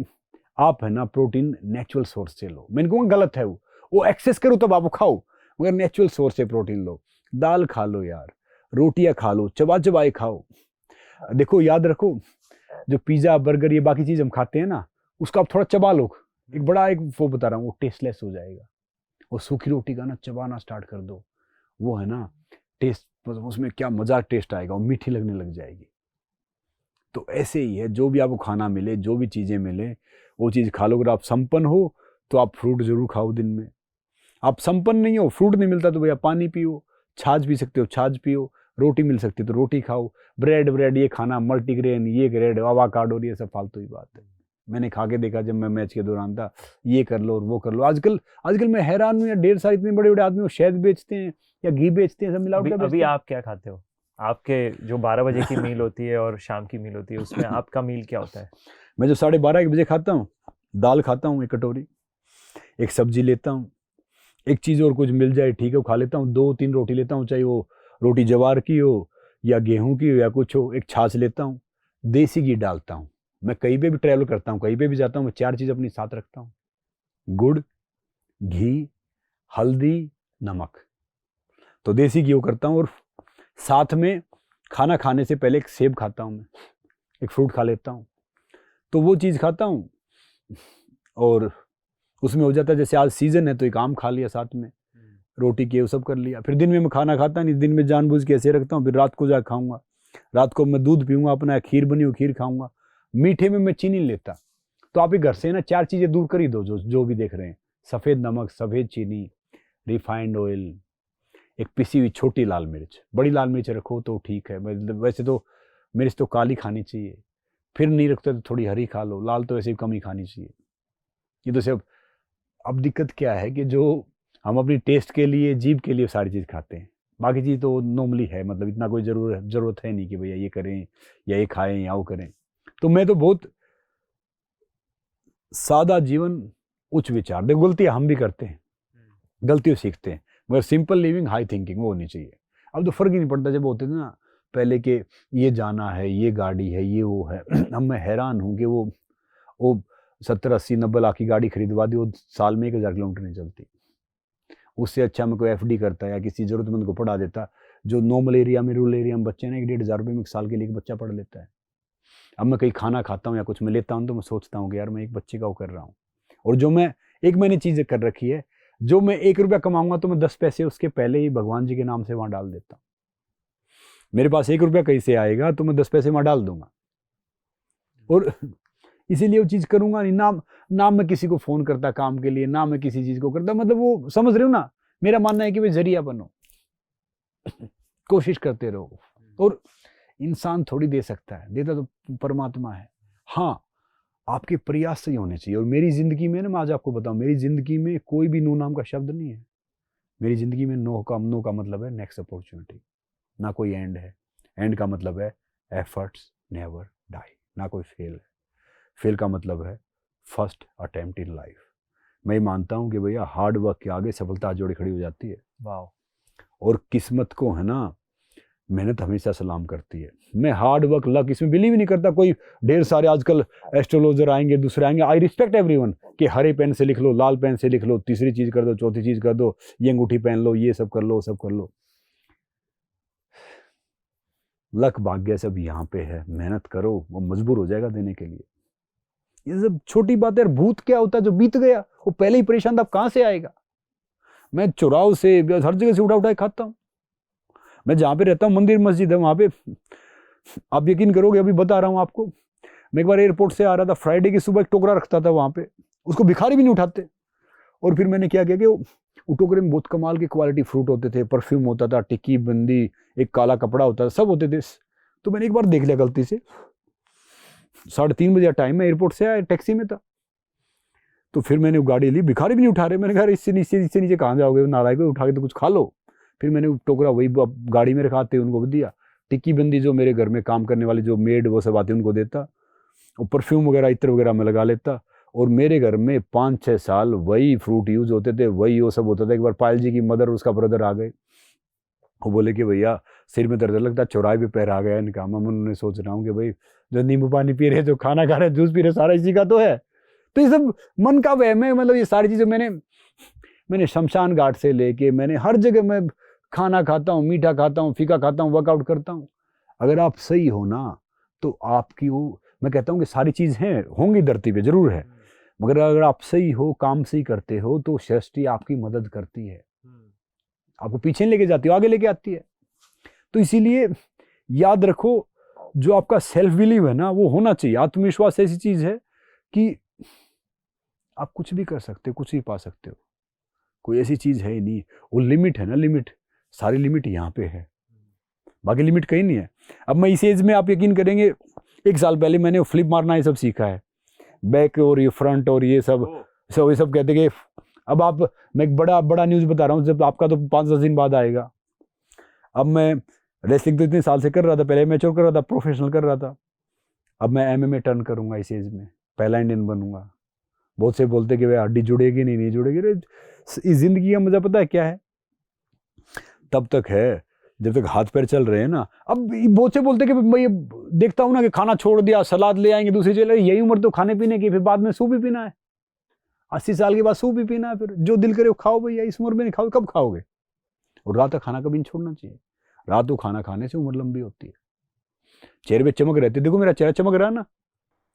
आप है ना प्रोटीन नेचुरल सोर्स से लो। मैंने कहूँगा गलत है वो एक्सेस करो तब आप खाओ, मगर नेचुरल सोर्स से प्रोटीन लो। दाल खा लो यार, रोटियां खा लो, चबा चबाए खाओ। देखो याद रखो, जो पिज़्ज़ा बर्गर ये बाकी चीज़ हम खाते हैं ना, उसका आप थोड़ा चबा लो। एक बड़ा एक वो बता रहा हूँ, वो टेस्टलेस हो जाएगा। और सूखी रोटी का ना चबाना स्टार्ट कर दो, वो है ना टेस्ट, उसमें क्या मज़ा टेस्ट आएगा, वो मीठी लगने लग जाएगी। तो ऐसे ही है, जो भी आपको खाना मिले, जो भी चीज़ें मिले, वो चीज़ खा लो। अगर आप संपन्न हो तो आप फ्रूट जरूर खाओ दिन में। आप संपन्न नहीं हो, फ्रूट नहीं मिलता तो भैया पानी पियो, छाछ पी सकते हो छाछ पियो, रोटी मिल सकती है तो रोटी खाओ। ब्रेड ये खाना, मल्टीग्रेन, ये ब्रेड, अवाकाडो, ये सब फालतू ही बात है। मैंने खा के देखा जब मैं मैच के दौरान था, ये कर लो और वो कर लो। आजकल मैं हैरान हूँ, ढेर सारे इतने बड़े बड़े आदमी शहद बेचते हैं या घी बेचते हैं, सब मिलावट का बेचते अभी हैं। आप क्या खाते हो? आपके जो 12 बजे की मील होती है और शाम की मील होती है, उसमें आपका मील क्या होता है? मैं जो 12:30 बजे खाता हूँ, दाल खाता हूँ 1 कटोरी, एक सब्जी लेता हूँ, एक चीज़ और कुछ मिल जाए ठीक है वो खा लेता हूँ। 2-3 रोटी लेता हूँ, चाहे वो रोटी जवार की हो या गेहूं की हो या कुछ हो। एक छाछ लेता हूँ, देसी घी डालता हूँ। मैं कहीं पे भी ट्रैवल करता हूँ, कहीं पे भी जाता हूँ, मैं 4 चीज़ अपनी साथ रखता हूँ: गुड़, घी, हल्दी, नमक। तो देसी घी वो करता हूँ, और साथ में खाना खाने से पहले एक सेब खाता हूँ, मैं एक फ्रूट खा लेता हूँ। तो वो चीज़ खाता हूँ और उसमें हो जाता है, जैसे आज सीज़न है तो एक आम खा लिया साथ में, रोटी के वो सब कर लिया। फिर दिन में मैं खाना खाता नहीं, दिन में जानबूझ के ऐसे रखता हूँ, फिर रात को जा खाऊंगा। रात को मैं दूध पीऊंगा अपना, खीर बनी हो खीर खाऊंगा। मीठे में मैं चीनी लेता। तो आप ही घर से ना 4 चीज़ें दूर कर ही दो, जो भी देख रहे हैं: सफ़ेद नमक, सफ़ेद चीनी, रिफाइंड ऑयल, एक पिसी हुई छोटी लाल मिर्च। बड़ी लाल मिर्च रखो तो ठीक है, वैसे तो मिर्च तो काली खानी चाहिए, फिर नहीं रखते तो थोड़ी हरी खा लो, लाल तो ऐसे भी कम ही खानी चाहिए। ये तो सिर्फ, अब दिक्कत क्या है कि जो हम अपनी टेस्ट के लिए, जीभ के लिए सारी चीज़ खाते हैं, बाकी चीज़ तो नॉर्मली है, मतलब इतना कोई ज़रूरत है नहीं कि भैया ये करें या ये खाएं या वो करें। तो मैं तो बहुत सादा जीवन, उच्च विचार। देखो गलतियाँ हम भी करते हैं, गलतियों सीखते हैं, मगर सिंपल लिविंग, हाई थिंकिंग वो होनी चाहिए। अब तो फ़र्क ही नहीं पड़ता। जब होते थे ना पहले के, ये जाना है, ये गाड़ी है, ये वो है, अब मैं हैरान हूँ कि वो 70, 80, 90 लाख की गाड़ी खरीदवा दी, वो साल में 1000 किलोमीटर नहीं चलती। उससे अच्छा मैं कोई FD करता या किसी ज़रूरतमंद को पढ़ा देता। जो नॉर्मल एरिया में, रूरल एरिया में बच्चे ना, 1-1.5 रुपये में एक साल के लिए एक बच्चा पढ़ लेता है। अब मैं कहीं खाना खाता हूँ या कुछ मैं लेता हूँ तो मैं सोचता हूँ कि यार मैं एक बच्चे का वो कर रहा हूँ। और जो मैंने चीज़ें कर रखी है, जो मैं 1 रुपया कमाऊंगा तो मैं 10 पैसे उसके पहले ही भगवान जी के नाम से वहाँ डाल देता हूँ। मेरे पास 1 रुपया कहीं से आएगा तो मैं 10 पैसे वहाँ डाल दूंगा, और इसीलिए वो चीज़ करूंगा नहीं। ना मैं किसी को फ़ोन करता काम के लिए, ना मैं किसी चीज़ को करता, मतलब वो समझ रहे हो ना। मेरा मानना है कि भाई जरिया बनो, कोशिश करते रहो, और इंसान थोड़ी दे सकता है, देता तो परमात्मा है। हाँ, आपके प्रयास सही होने चाहिए। और मेरी ज़िंदगी में ना, मैं आज आपको बताऊं, मेरी ज़िंदगी में कोई भी नो नाम का शब्द नहीं है। मेरी ज़िंदगी में नो का मतलब है नेक्स्ट अपॉर्चुनिटी, ना कोई एंड है। एंड का मतलब है एफर्ट्स नेवर डाई, ना कोई फेल है। फेल का मतलब है फर्स्ट अटेम्प्ट इन लाइफ। मैं मानता हूँ कि भैया हार्ड वर्क के आगे सफलता जोड़ी खड़ी हो जाती है। वाह। और किस्मत को है ना, मेहनत हमेशा सलाम करती है। मैं हार्ड वर्क, लक, इसमें बिलीव ही नहीं करता। कोई ढेर सारे आजकल एस्ट्रोलॉजर आएंगे, दूसरे आएंगे, आई रिस्पेक्ट एवरीवन, कि हरे पेन से लिख लो, लाल पेन से लिख लो, तीसरी चीज़ कर दो, चौथी चीज़ कर दो, ये अंगूठी पहन लो, ये सब कर लो, सब कर लो। लक भाग्य सब यहाँ पे है, मेहनत करो, वो मजबूर हो जाएगा देने के लिए। ये सब छोटी बात है। भूत क्या होता है? जो बीत गया वो पहले ही परेशान था, अब कहाँ से आएगा? मैं चुराव से, हर जगह से उठा खाता हूँ। मैं जहाँ पे रहता हूँ, मंदिर मस्जिद है, वहाँ पे आप यकीन करोगे, अभी बता रहा हूँ आपको, मैं एक बार एयरपोर्ट से आ रहा था, फ्राइडे की सुबह एक टोकरा रखता था वहाँ पे, उसको भिखारी भी नहीं उठाते। और फिर मैंने क्या किया कि वो टोकरे में बहुत कमाल के क्वालिटी फ्रूट होते थे, परफ्यूम होता था, टिक्की बंदी, एक काला कपड़ा होता था, सब होते थे। तो मैंने एक बार देख लिया गलती से, 3:30 बजे टाइम है, एयरपोर्ट से आया, टैक्सी में था। तो फिर मैंने वो गाड़ी ली, भिखारी भी नहीं उठा रहे, मैंने कहा इससे नीचे कहाँ जाओगे नालायक, उठा के तो कुछ खा लो। फिर मैंने वो टोकरा वही गाड़ी में रखाते उनको भी दिया, टिक्की बंदी जो मेरे घर में काम करने वाली जो मेड वो सब आते उनको देता, और परफ्यूम वगैरह इत्र वगैरह में लगा लेता। और मेरे घर में 5-6 साल वही फ्रूट यूज होते थे, वही वो सब होता था। एक बार पायल जी की मदर और उसका ब्रदर आ गए, वो बोले कि भैया सिर में दर्द लगता, चौराहे पे पैर आ गया इनका। मैं उन्होंने सोच रहा हूँ कि भाई जो नींबू पानी पी रहे, जो खाना खा रहे, जूस पी रहे, सारा इसी का तो है। तो ये सब मन का वहम है, मतलब ये सारी चीज़ें मैंने शमशान घाट से लेके मैंने हर जगह मैं खाना खाता हूँ, मीठा खाता हूँ, फीका खाता हूँ, वर्कआउट करता हूँ। अगर आप सही हो ना तो आपकी वो, मैं कहता हूँ कि सारी चीज़ हैं होंगी धरती पे, जरूर है, मगर अगर आप सही हो, काम सही करते हो, तो सृष्टि आपकी मदद करती है, आपको पीछे लेके जाती है, आगे लेके आती है। तो इसीलिए याद रखो, जो आपका सेल्फ बिलीव है ना, वो होना चाहिए। आत्मविश्वास ऐसी चीज है कि आप कुछ भी कर सकते हो, कुछ भी पा सकते हो, कोई ऐसी चीज है ही नहीं। वो लिमिट है ना, लिमिट, सारी लिमिट यहाँ पे है, बाकी लिमिट कहीं नहीं है। अब मैं इस एज में, आप यकीन करेंगे, 1 साल पहले मैंने फ्लिप मारना ये सब सीखा है, बैक और ये फ्रंट और ये सब ये सब कहते कि अब आप, मैं एक बड़ा न्यूज़ बता रहा हूँ, जब आपका तो 5-10 दिन बाद आएगा। अब मैं रेसलिंग तो इतने साल से कर रहा था, पहले मैच्योर कर रहा था, प्रोफेशनल कर रहा था, अब मैं MMA टर्न करूंगा इस एज में, पहला इंडियन बनूंगा। बहुत से बोलते कि भाई हड्डी जुड़ेगी नहीं जुड़ेगी। इस जिंदगी का मजा पता है क्या है? तब तक है जब तक हाथ पैर चल रहे हैं ना। अब बहुत से बोलते कि मैं देखता हूँ ना कि खाना छोड़ दिया, सलाद ले आएंगे दूसरी चले, यही उम्र तो खाने पीने की, फिर बाद में सूप भी पीना है, 80 साल के बाद सूप भी पीना है, फिर जो दिल करे वो खाओ भैया, इस उम्र में नहीं खाओ, कब खाओगे? और रात का खाना कभी नहीं छोड़ना चाहिए, रात को खाना खाने से उम्र लंबी होती है, चेहरे पे चमक रहती है। देखो मेरा चेहरा चमक रहा है ना,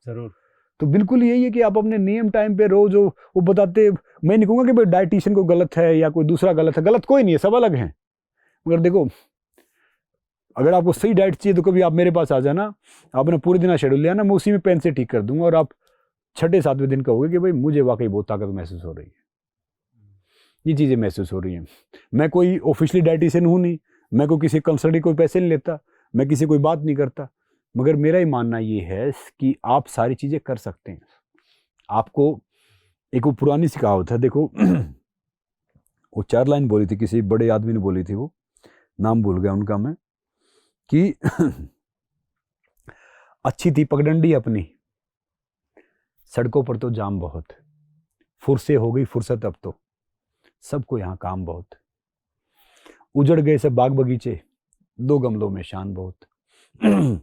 जरूर। तो बिल्कुल यही है कि आप अपने नियम टाइम पे रोज वो बताते। मैं नहीं कहूँगा कि भाई डाइटिशियन को गलत है या कोई दूसरा गलत है, गलत कोई नहीं है, सब अलग हैं। मगर देखो, अगर आपको सही डाइट चाहिए तो कभी आप मेरे पास आ जाना, आपने पूरे दिन शेड्यूल लिया ना, मैं उसी में पेन से ठीक कर दूंगा, और आप 6-7वें दिन कहोगे कि भाई मुझे वाकई बहुत ताकत महसूस हो रही है, ये चीज़ें महसूस हो रही हैं। मैं कोई ऑफिशियली डाइटिशियन हूँ नहीं, मैं कोई किसी कंसल्टेंट कोई पैसे नहीं लेता, मैं किसी कोई बात नहीं करता, मगर मेरा ही मानना ये है कि आप सारी चीज़ें कर सकते हैं। आपको एक वो पुरानी सी कहावत है, देखो वो 4 लाइन बोली थी, किसी बड़े आदमी ने बोली थी, वो नाम भूल गया उनका मैं, कि अच्छी थी पगडंडी अपनी, सड़कों पर तो जाम बहुत, फुर्से हो गई फुर्सत अब तो, सबको यहाँ काम बहुत, उजड़ गए सब बाग बगीचे, 2 गमलों में शान बहुत,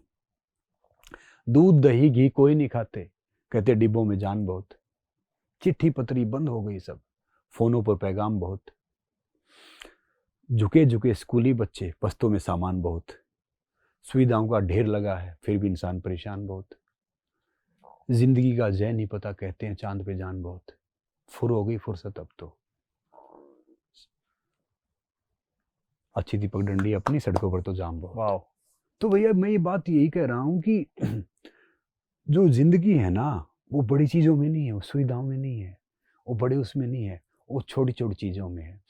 दूध दही घी कोई नहीं खाते, कहते डिब्बों में जान बहुत, चिट्ठी पत्री बंद हो गई सब, फोनों पर पैगाम बहुत, झुके झुके स्कूली बच्चे, बस्तों में सामान बहुत, सुविधाओं का ढेर लगा है फिर भी इंसान परेशान बहुत, जिंदगी का जय नहीं पता, कहते हैं चांद पे जान बहुत, फुर हो गई फुर्सत अब तो, अच्छी थी पगडंडी अपनी, सड़कों पर तो जाम बहुत। वाह। तो भैया मैं ये बात यही कह रहा हूँ कि जो जिंदगी है ना, वो बड़ी चीज़ों में नहीं है, वो सुविधाओं में नहीं है, वो बड़े उसमें नहीं है, वो छोटी छोटी चीज़ों में है।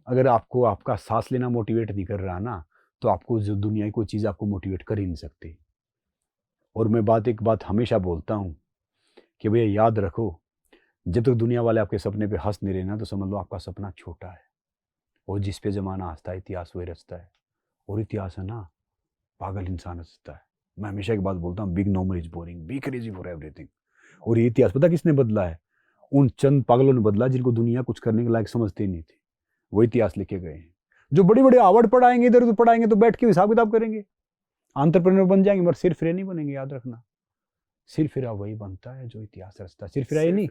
अगर आपको आपका सांस लेना मोटिवेट नहीं कर रहा ना, तो आपको जो दुनिया की कोई चीज़ आपको मोटिवेट कर ही नहीं सकती। और मैं एक बात हमेशा बोलता हूँ कि भैया याद रखो, जब तक दुनिया वाले आपके सपने पे हंस नहीं रहे ना, तो समझ लो आपका सपना छोटा है, और जिस पे जमाना हंसता है इतिहास वही रचता है, और इतिहास है ना पागल इंसान रचता है। मैं हमेशा एक बात बोलता हूँ, big number is boring, be crazy for everything. और ये इतिहास पता किसने बदला है? उन चंद पागलों ने बदला जिनको दुनिया कुछ करने के लायक समझती नहीं थी, वो इतिहास लिखे गए हैं। जो बड़े बड़े अवार्ड पढ़ाएंगे, इधर उधर पढ़ाएंगे, तो बैठ के हिसाब किताब करेंगे, एंटरप्रेन्योर बन जाएंगे, मगर सिर फिरे नहीं बनेंगे। याद रखना, सिर फिरा वही बनता है जो इतिहास रचता है। सिर फिरा ये नहीं,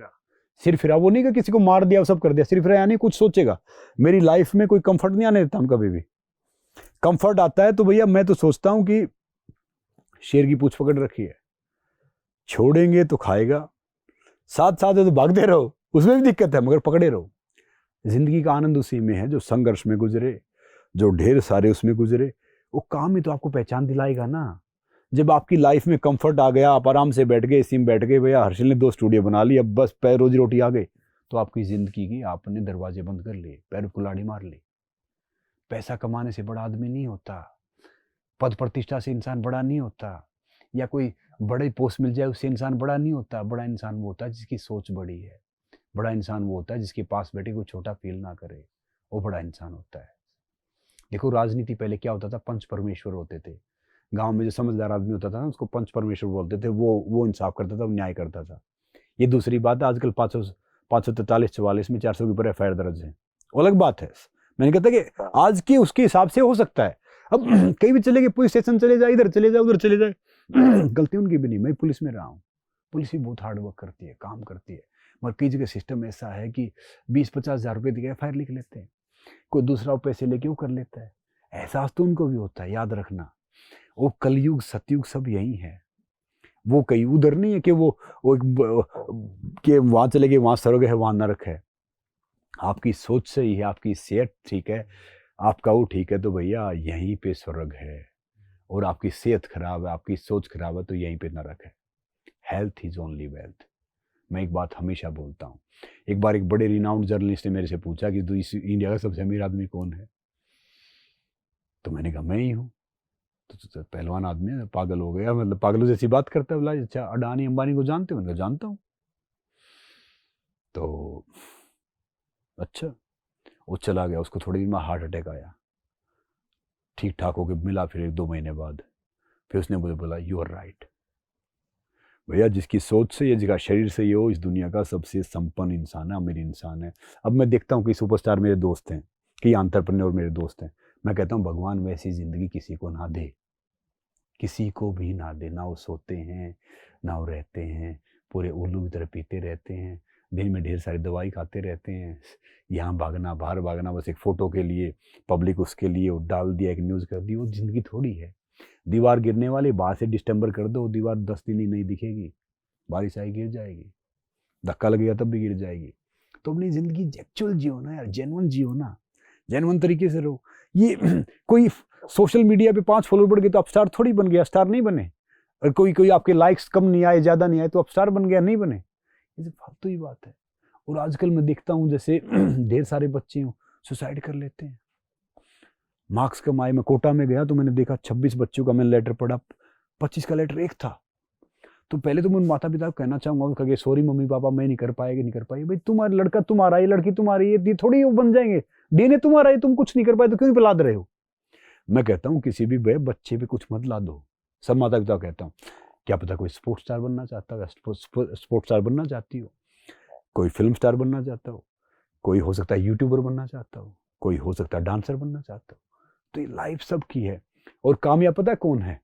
सिर फिरा वो नहीं कि किसी को मार दिया सब कर दिया, सिर फिरा यानी कुछ सोचेगा। मेरी लाइफ में कोई कंफर्ट नहीं आने देता हम कभी भी। कंफर्ट आता है तो भैया मैं तो सोचता हूं कि शेर की पूंछ पकड़ रखी है, छोड़ेंगे तो खाएगा, साथ साथ तो भागते रहो, उसमें भी दिक्कत है, मगर पकड़े रहो। जिंदगी का आनंद उसी में है जो संघर्ष में गुजरे, जो ढेर सारे उसमें गुजरे। वो काम ही तो आपको पहचान दिलाएगा ना। जब आपकी लाइफ में कंफर्ट आ गया, आप आराम से बैठ गए, इसी में बैठ गए, भैया हर्षिल ने 2 स्टूडियो बना ली, अब बस रोजी रोटी आ गई, तो आपकी ज़िंदगी की आपने दरवाजे बंद कर लिए, पैर पे कुल्हाड़ी मार ली। पैसा कमाने से बड़ा आदमी नहीं होता, पद प्रतिष्ठा से इंसान बड़ा नहीं होता, या कोई बड़े पोस्ट मिल जाए उससे इंसान बड़ा नहीं होता। बड़ा इंसान वो होता है जिसकी सोच बड़ी है। बड़ा इंसान वो होता है जिसके पास बैठे कोई छोटा फील ना करे, वो बड़ा इंसान होता है। देखो राजनीति पहले क्या होता था, पंच परमेश्वर होते थे। गांव में जो समझदार आदमी होता था ना, उसको पंच परमेश्वर बोलते थे। वो इंसाफ करता था, वो न्याय करता था। ये दूसरी बात है, आजकल 543-44 में 400 के ऊपर एफ दर्ज है, वो अलग बात है। मैंने कहता कि आज के उसके हिसाब से हो सकता है। अब कहीं भी चले गए, पुलिस स्टेशन चले जाए, इधर चले जाए, उधर चले जाए, गलती उनकी भी नहीं। मैं पुलिस में रहा हूँ, पुलिस भी बहुत हार्ड वर्क करती है, काम करती है, मगर कई जगह सिस्टम ऐसा है कि 20-50 हज़ार रुपये देके एफ लिख लेते हैं, कोई दूसरा पैसे लेके वो कर लेता है। एहसास तो उनको भी होता है, याद रखना। वो कलयुग सतयुग सब यही है। वो कहीं उधर नहीं है कि वो कि वहाँ चले गए, वहाँ स्वर्ग है, वहाँ नरक है। आपकी सोच सही है, आपकी सेहत ठीक है, आपका वो ठीक है, तो भैया यहीं पे स्वर्ग है। और आपकी सेहत खराब है, आपकी सोच खराब है, तो यहीं पे नरक है। Health is only wealth. मैं एक बात हमेशा बोलता हूँ। एक बार एक बड़े रिनाउंड जर्नलिस्ट ने मेरे से पूछा कि इंडिया का सबसे अमीर आदमी कौन है, तो मैंने कहा मैं ही हूँ। तो पहलवान आदमी है, पागल हो गया, मतलब पागलों जैसी बात करता है। बोला अच्छा अडानी अंबानी को जानते हो? मैंने कहा जानता हूँ। तो अच्छा, वो चला गया, उसको थोड़ी देर में हार्ट अटैक आया, ठीक ठाक होके मिला फिर 1-2 महीने बाद। फिर उसने मुझे बोला यू आर राइट भैया, जिसकी सोच से या जिसका शरीर से ये हो, इस दुनिया का सबसे संपन्न इंसान है, अमीर इंसान है। अब मैं देखता हूँ कि सुपरस्टार मेरे दोस्त हैं, कि एंटरप्रेन्योर मेरे दोस्त हैं, मैं कहता हूँ भगवान वैसी ज़िंदगी किसी को ना दे, किसी को भी ना दे। ना वो सोते हैं, ना वो रहते हैं, पूरे उल्लू की तरह पीते रहते हैं, दिन में ढेर सारी दवाई खाते रहते हैं, यहाँ भागना बाहर भागना, बस एक फ़ोटो के लिए, पब्लिक उसके लिए वो डाल दिया, एक न्यूज़ कर दी। वो ज़िंदगी थोड़ी है। दीवार गिरने वाली, बाहर से डिस्टेम्बर कर दो, दीवार 10 दिन ही नहीं दिखेगी, बारिश आई गिर जाएगी, धक्का लगेगा तब भी गिर जाएगी। तो अपनी ज़िंदगी एक्चुअल जियो ना यार, जेन्युइन जियो ना, जेन्युइन तरीके से रहो। ये कोई सोशल मीडिया पे 5 फॉलोअर बढ़ गए तो आप स्टार थोड़ी बन गया, स्टार नहीं बने। और कोई आपके लाइक्स कम नहीं आए, ज़्यादा नहीं आए, तो आप स्टार बन गया, नहीं बने। ये फालतू ही बात है। और आजकल मैं देखता हूँ जैसे ढेर सारे बच्चे सुसाइड कर लेते हैं, मार्क्स कम आए। मैं कोटा में गया तो मैंने देखा 26 बच्चों का मैंने लेटर पढ़ा, 25 का लेटर एक था। तो पहले तो मैं माता पिता को कहना चाहूँगा कि सॉरी मम्मी पापा, मैं नहीं कर पाएगी। भाई तुम्हारा लड़का तुम्हारा, ये लड़की तुम्हारी, ये थोड़ी वो बन जाएंगे। डीएनए तुम्हारा है, तुम कुछ नहीं कर पाए तो क्यों पे लाद रहे हो? मैं कहता हूँ किसी भी बच्चे पे कुछ मत ला दो। सब माता पिता को कहता हूँ, क्या पता कोई स्पोर्ट्स स्टार बनना चाहता हो, स्पोर्ट्स स्टार बनना चाहती हो, कोई फिल्म स्टार बनना चाहता हो, कोई हो सकता है यूट्यूबर बनना चाहता हो, कोई हो सकता है डांसर बनना चाहता हो। तो ये लाइफ सबकी है। और कामयाब पता है कौन है?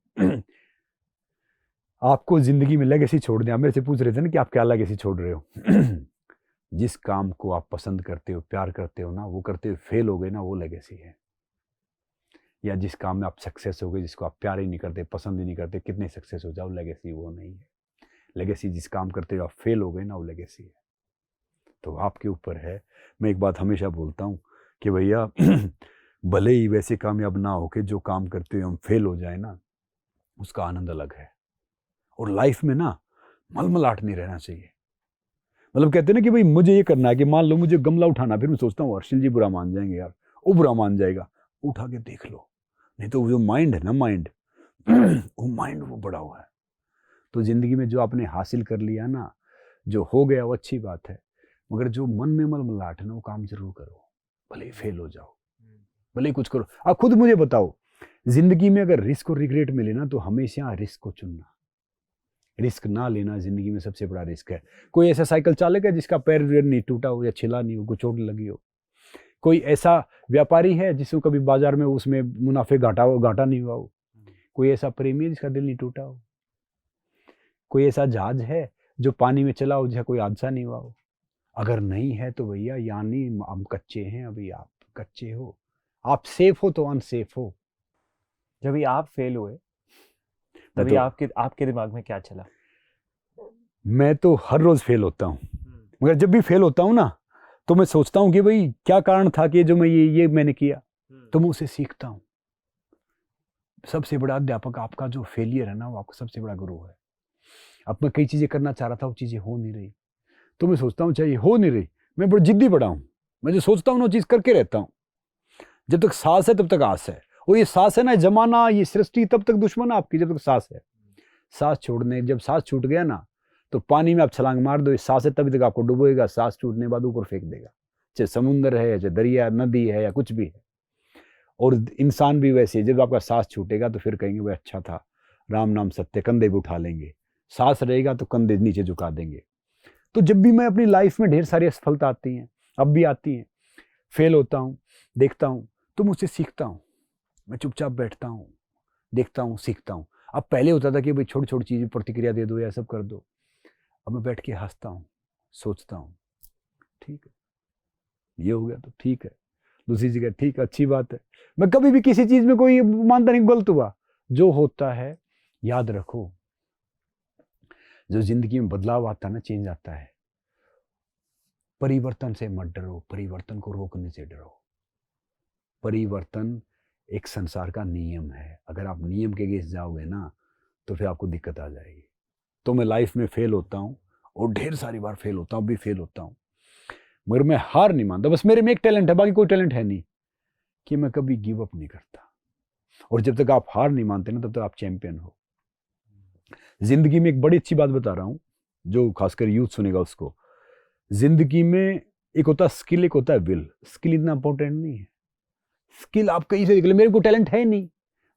आपको जिंदगी में लेगेसी छोड़ दिया। मेरे से पूछ रहे थे ना कि आप क्या लेगेसी छोड़ रहे हो? जिस काम को आप पसंद करते हो, प्यार करते हो ना, वो करते हुए फेल हो गए ना, वो लेगेसी है। या जिस काम में आप सक्सेस हो गए, जिसको आप प्यार ही नहीं करते, पसंद ही नहीं करते, कितने सक्सेस हो जाओ, लेगेसी वो नहीं है। लेगेसी जिस काम करते हो आप फेल हो गए ना, वो लेगेसी है। तो आपके ऊपर है। मैं एक बात हमेशा बोलता हूँ कि भैया भले ही वैसे कामयाब ना हो के जो काम करते हुए हम फेल हो जाए ना, उसका आनंद अलग है। और लाइफ में ना मलमलाहट नहीं रहना चाहिए। मतलब कहते हैं ना कि भाई मुझे ये करना है कि मान लो मुझे गमला उठाना, फिर मैं सोचता हूँ हर्षिल जी बुरा मान जाएंगे यार, वो बुरा मान जाएगा, उठा के देख लो। नहीं तो जो माइंड है ना, माइंड वो माइंड वो बड़ा हुआ है। तो जिंदगी में जो आपने हासिल कर लिया ना, जो हो गया वो अच्छी बात है, मगर जो मन में मलमलाहट है ना, वो काम जरूर करो, भले ही फेल हो जाओ, भले ही कुछ करो। आप खुद मुझे बताओ, जिंदगी में अगर रिस्क और रिग्रेट मिले ना, तो हमेशा रिस्क को चुनना। रिस्क ना लेना जिंदगी में सबसे बड़ा रिस्क है। कोई ऐसा साइकिल चालक है जिसका पैर नहीं टूटा हो, या छिला नहीं हो, कोई चोट लगी हो? कोई ऐसा व्यापारी है जिसको कभी बाजार में उसमें मुनाफे घाटा नहीं हुआ हो? कोई ऐसा प्रेमी है जिसका दिल नहीं टूटा हो? कोई ऐसा जहाज है जो पानी में चला हो, जिसका कोई हादसा नहीं हुआ हो? अगर नहीं है तो भैया यानी हम कच्चे हैं, अभी आप कच्चे हो। आप सेफ हो तो अनसेफ हो। जब आप फेल हुए तभी तो आपके दिमाग में क्या चला? मैं तो हर रोज फेल होता हूँ, मगर जब भी फेल होता हूँ ना, तो मैं सोचता हूँ कि भाई क्या कारण था कि जो मैं ये मैंने किया, तो मैं उसे सीखता हूँ। सबसे बड़ा अध्यापक आपका जो फेलियर है ना, वो आपका सबसे बड़ा गुरु है। अब मैं कई चीजें करना चाह रहा था, वो चीजें हो नहीं रही, तो मैं सोचता हूँ चाहिए हो नहीं रही, मैं बड़ा जिद्दी बड़ा हूँ, मैं जो सोचता हूँ ना वो चीज़ करके रहता हूँ। जब तक सांस है तब तक आस है, और ये सांस है ना, जमाना, ये सृष्टि तब तक दुश्मन है आपकी जब तक सांस है। सांस छोड़ने, जब सांस छूट गया ना तो पानी में आप छलांग मार दो, ये सांस है तभी तक आपको डुबोएगा, सांस छूटने के बाद ऊपर फेंक देगा, चाहे समुंदर है, चाहे दरिया नदी है, या कुछ भी है। और इंसान भी वैसे, जब आपका सांस छूटेगा तो फिर कहेंगे वह अच्छा था, राम नाम सत्य, कंधे भी उठा लेंगे। सांस रहेगा तो कंधे नीचे झुका देंगे। तो जब भी मैं अपनी लाइफ में, ढेर सारी असफलता आती हैं, अब भी आती हैं, फेल होता हूँ, देखता हूँ, तो मुझसे सीखता हूँ। मैं चुपचाप बैठता हूँ, देखता हूँ, सीखता हूँ। अब पहले होता था कि भाई छोटी छोटी चीज़ प्रतिक्रिया दे दो या सब कर दो। अब मैं बैठ के हंसता हूँ, सोचता हूँ, ठीक है, ये हो गया तो ठीक है, दूसरी जगह ठीक है, अच्छी बात है। मैं कभी भी किसी चीज़ में कोई मानता नहीं गलत हुआ। जो होता है याद रखो, जो जिंदगी में बदलाव आता है ना, चेंज आता है, परिवर्तन से मत डरो, परिवर्तन को रोकने से डरो। परिवर्तन एक संसार का नियम है, अगर आप नियम के अगेंस्ट जाओगे ना तो फिर आपको दिक्कत आ जाएगी। तो मैं लाइफ में फेल होता हूँ, और ढेर सारी बार फेल होता हूँ, भी फेल होता हूँ, मगर मैं हार नहीं मानता। बस मेरे में एक टैलेंट है, बाकी कोई टैलेंट है नहीं, कि मैं कभी गिव अप नहीं करता। और जब तक आप हार नहीं मानते ना, तब तक आप चैंपियन हो। जिंदगी में एक बड़ी अच्छी बात बता रहा हूँ, जो खासकर यूथ सुनेगा उसको। जिंदगी में एक होता है स्किल, एक होता है विल। स्किल इतना इंपॉर्टेंट नहीं है, स्किल आप कहीं से निकले, मेरे को टैलेंट है नहीं,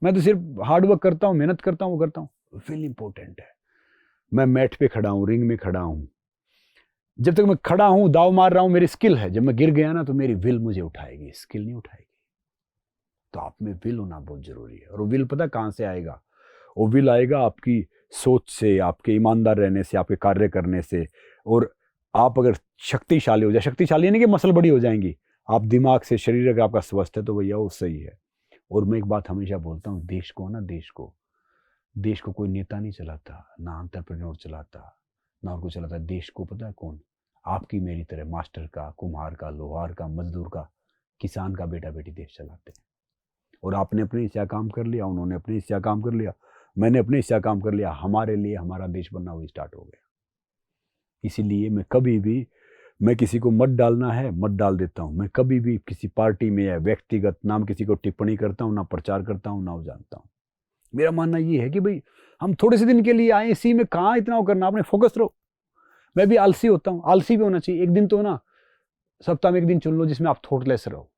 मैं तो सिर्फ हार्ड वर्क करता हूँ, मेहनत करता हूँ, वो करता हूँ। विल इंपॉर्टेंट है। मैं मैट पे खड़ा हूँ, रिंग में खड़ा हूँ, जब तक मैं खड़ा हूँ, दाव मार रहा हूँ, मेरी स्किल है। जब मैं गिर गया ना तो मेरी विल मुझे उठाएगी, स्किल नहीं उठाएगी। तो आप में विल होना बहुत जरूरी है। और वो विल पता कहाँ से आएगा? वो विल आएगा आपकी सोच से, आपके ईमानदार रहने से, आपके कार्य करने से। और आप अगर शक्तिशाली हो जाए, शक्तिशाली यानी कि मसल बड़ी हो जाएंगी, आप दिमाग से, शरीर अगर आपका स्वस्थ है तो भैया वो सही है। और मैं एक बात हमेशा बोलता हूँ, देश को ना, देश को कोई नेता नहीं चलाता, ना एंटरप्रेन्योर चलाता, ना और कोई चलाता। देश को पता है कौन? आपकी मेरी तरह मास्टर का, कुम्हार का, लोहार का, मजदूर का, किसान का बेटा बेटी देश चलाते हैं। और आपने अपने हिस्सा काम कर लिया, उन्होंने अपने हिस्सा काम कर लिया, मैंने अपने हिस्सा काम कर लिया, हमारे लिए हमारा देश बनना वही स्टार्ट हो गया। इसीलिए मैं कभी भी, मैं किसी को मत डालना है मत डाल देता हूँ। मैं कभी भी किसी पार्टी में या व्यक्तिगत नाम किसी को टिप्पणी करता हूँ, ना प्रचार करता हूँ, ना वो जानता हूँ। मेरा मानना ये है कि भाई हम थोड़े से दिन के लिए आए, इसी में कहाँ इतना वो करना, अपने फोकस रहो। मैं भी आलसी होता हूँ, आलसी भी होना चाहिए। एक दिन तो ना, सप्ताह में एक दिन चुन लो जिसमें आप थॉटलेस रहो,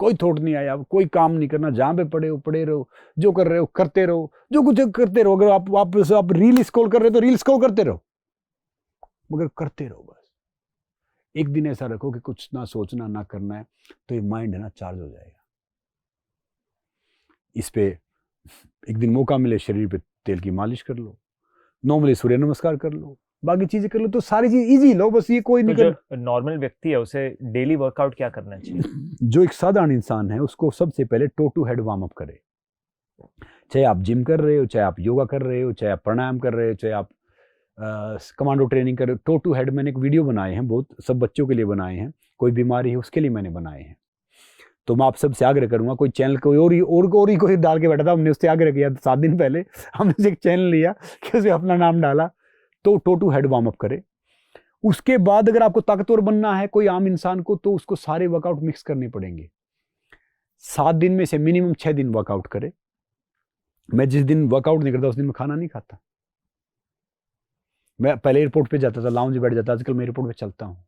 कोई थॉट नहीं आया, कोई काम नहीं करना, जहां पे पड़े हो पड़े रहो, जो कर रहे हो करते रहो, जो कुछ करते रहो। अगर आप रील स्क्रॉल कर रहे हो तो रील स्क्रॉल करते रहो, मगर करते रहो बस। एक दिन ऐसा रखो कि कुछ ना सोचना ना करना है, तो ये माइंड है ना चार्ज हो जाएगा। इस पे एक दिन मौका मिले, शरीर पे तेल की मालिश कर लो, नॉर्मली सूर्य नमस्कार कर लो, बाकी चीजें कर लो, तो सारी चीज इजी लो। बस ये कोई नहीं कर। जो नॉर्मल व्यक्ति है उसे डेली वर्कआउट क्या करना चाहिए? जो एक साधारण इंसान है उसको सबसे पहले toe to head warm up करे। चाहे आप जिम कर रहे हो, चाहे आप योगा कर रहे हो, चाहे आप प्राणायाम कर रहे हो, चाहे आप कमांडो ट्रेनिंग कर रहे हो, टो टू हेड मैंने एक वीडियो बनाए हैं, बहुत सब बच्चों के लिए बनाए हैं, कोई बीमारी है उसके लिए मैंने बनाए हैं। तो मैं आप सबसे आग्रह करूंगा, कोई चैनल कोई और ही कोई डाल के बैठा था, हमने उससे आग्रह किया 7 दिन पहले, हमने एक चैनल लिया कि उसमें अपना नाम डाला, तो toe to head warm up करे। उसके बाद अगर आपको ताकतवर बनना है कोई आम इंसान को, तो उसको सारे वर्कआउट मिक्स करने पड़ेंगे। 7 दिन में से मिनिमम 6 दिन वर्कआउट करे। मैं जिस दिन वर्कआउट नहीं करता उस दिन मैं खाना नहीं खाता। मैं पहले एयरपोर्ट पे जाता था, लाउंज बैठ जाता, आजकल मैं एयरपोर्ट पे चलता हूँ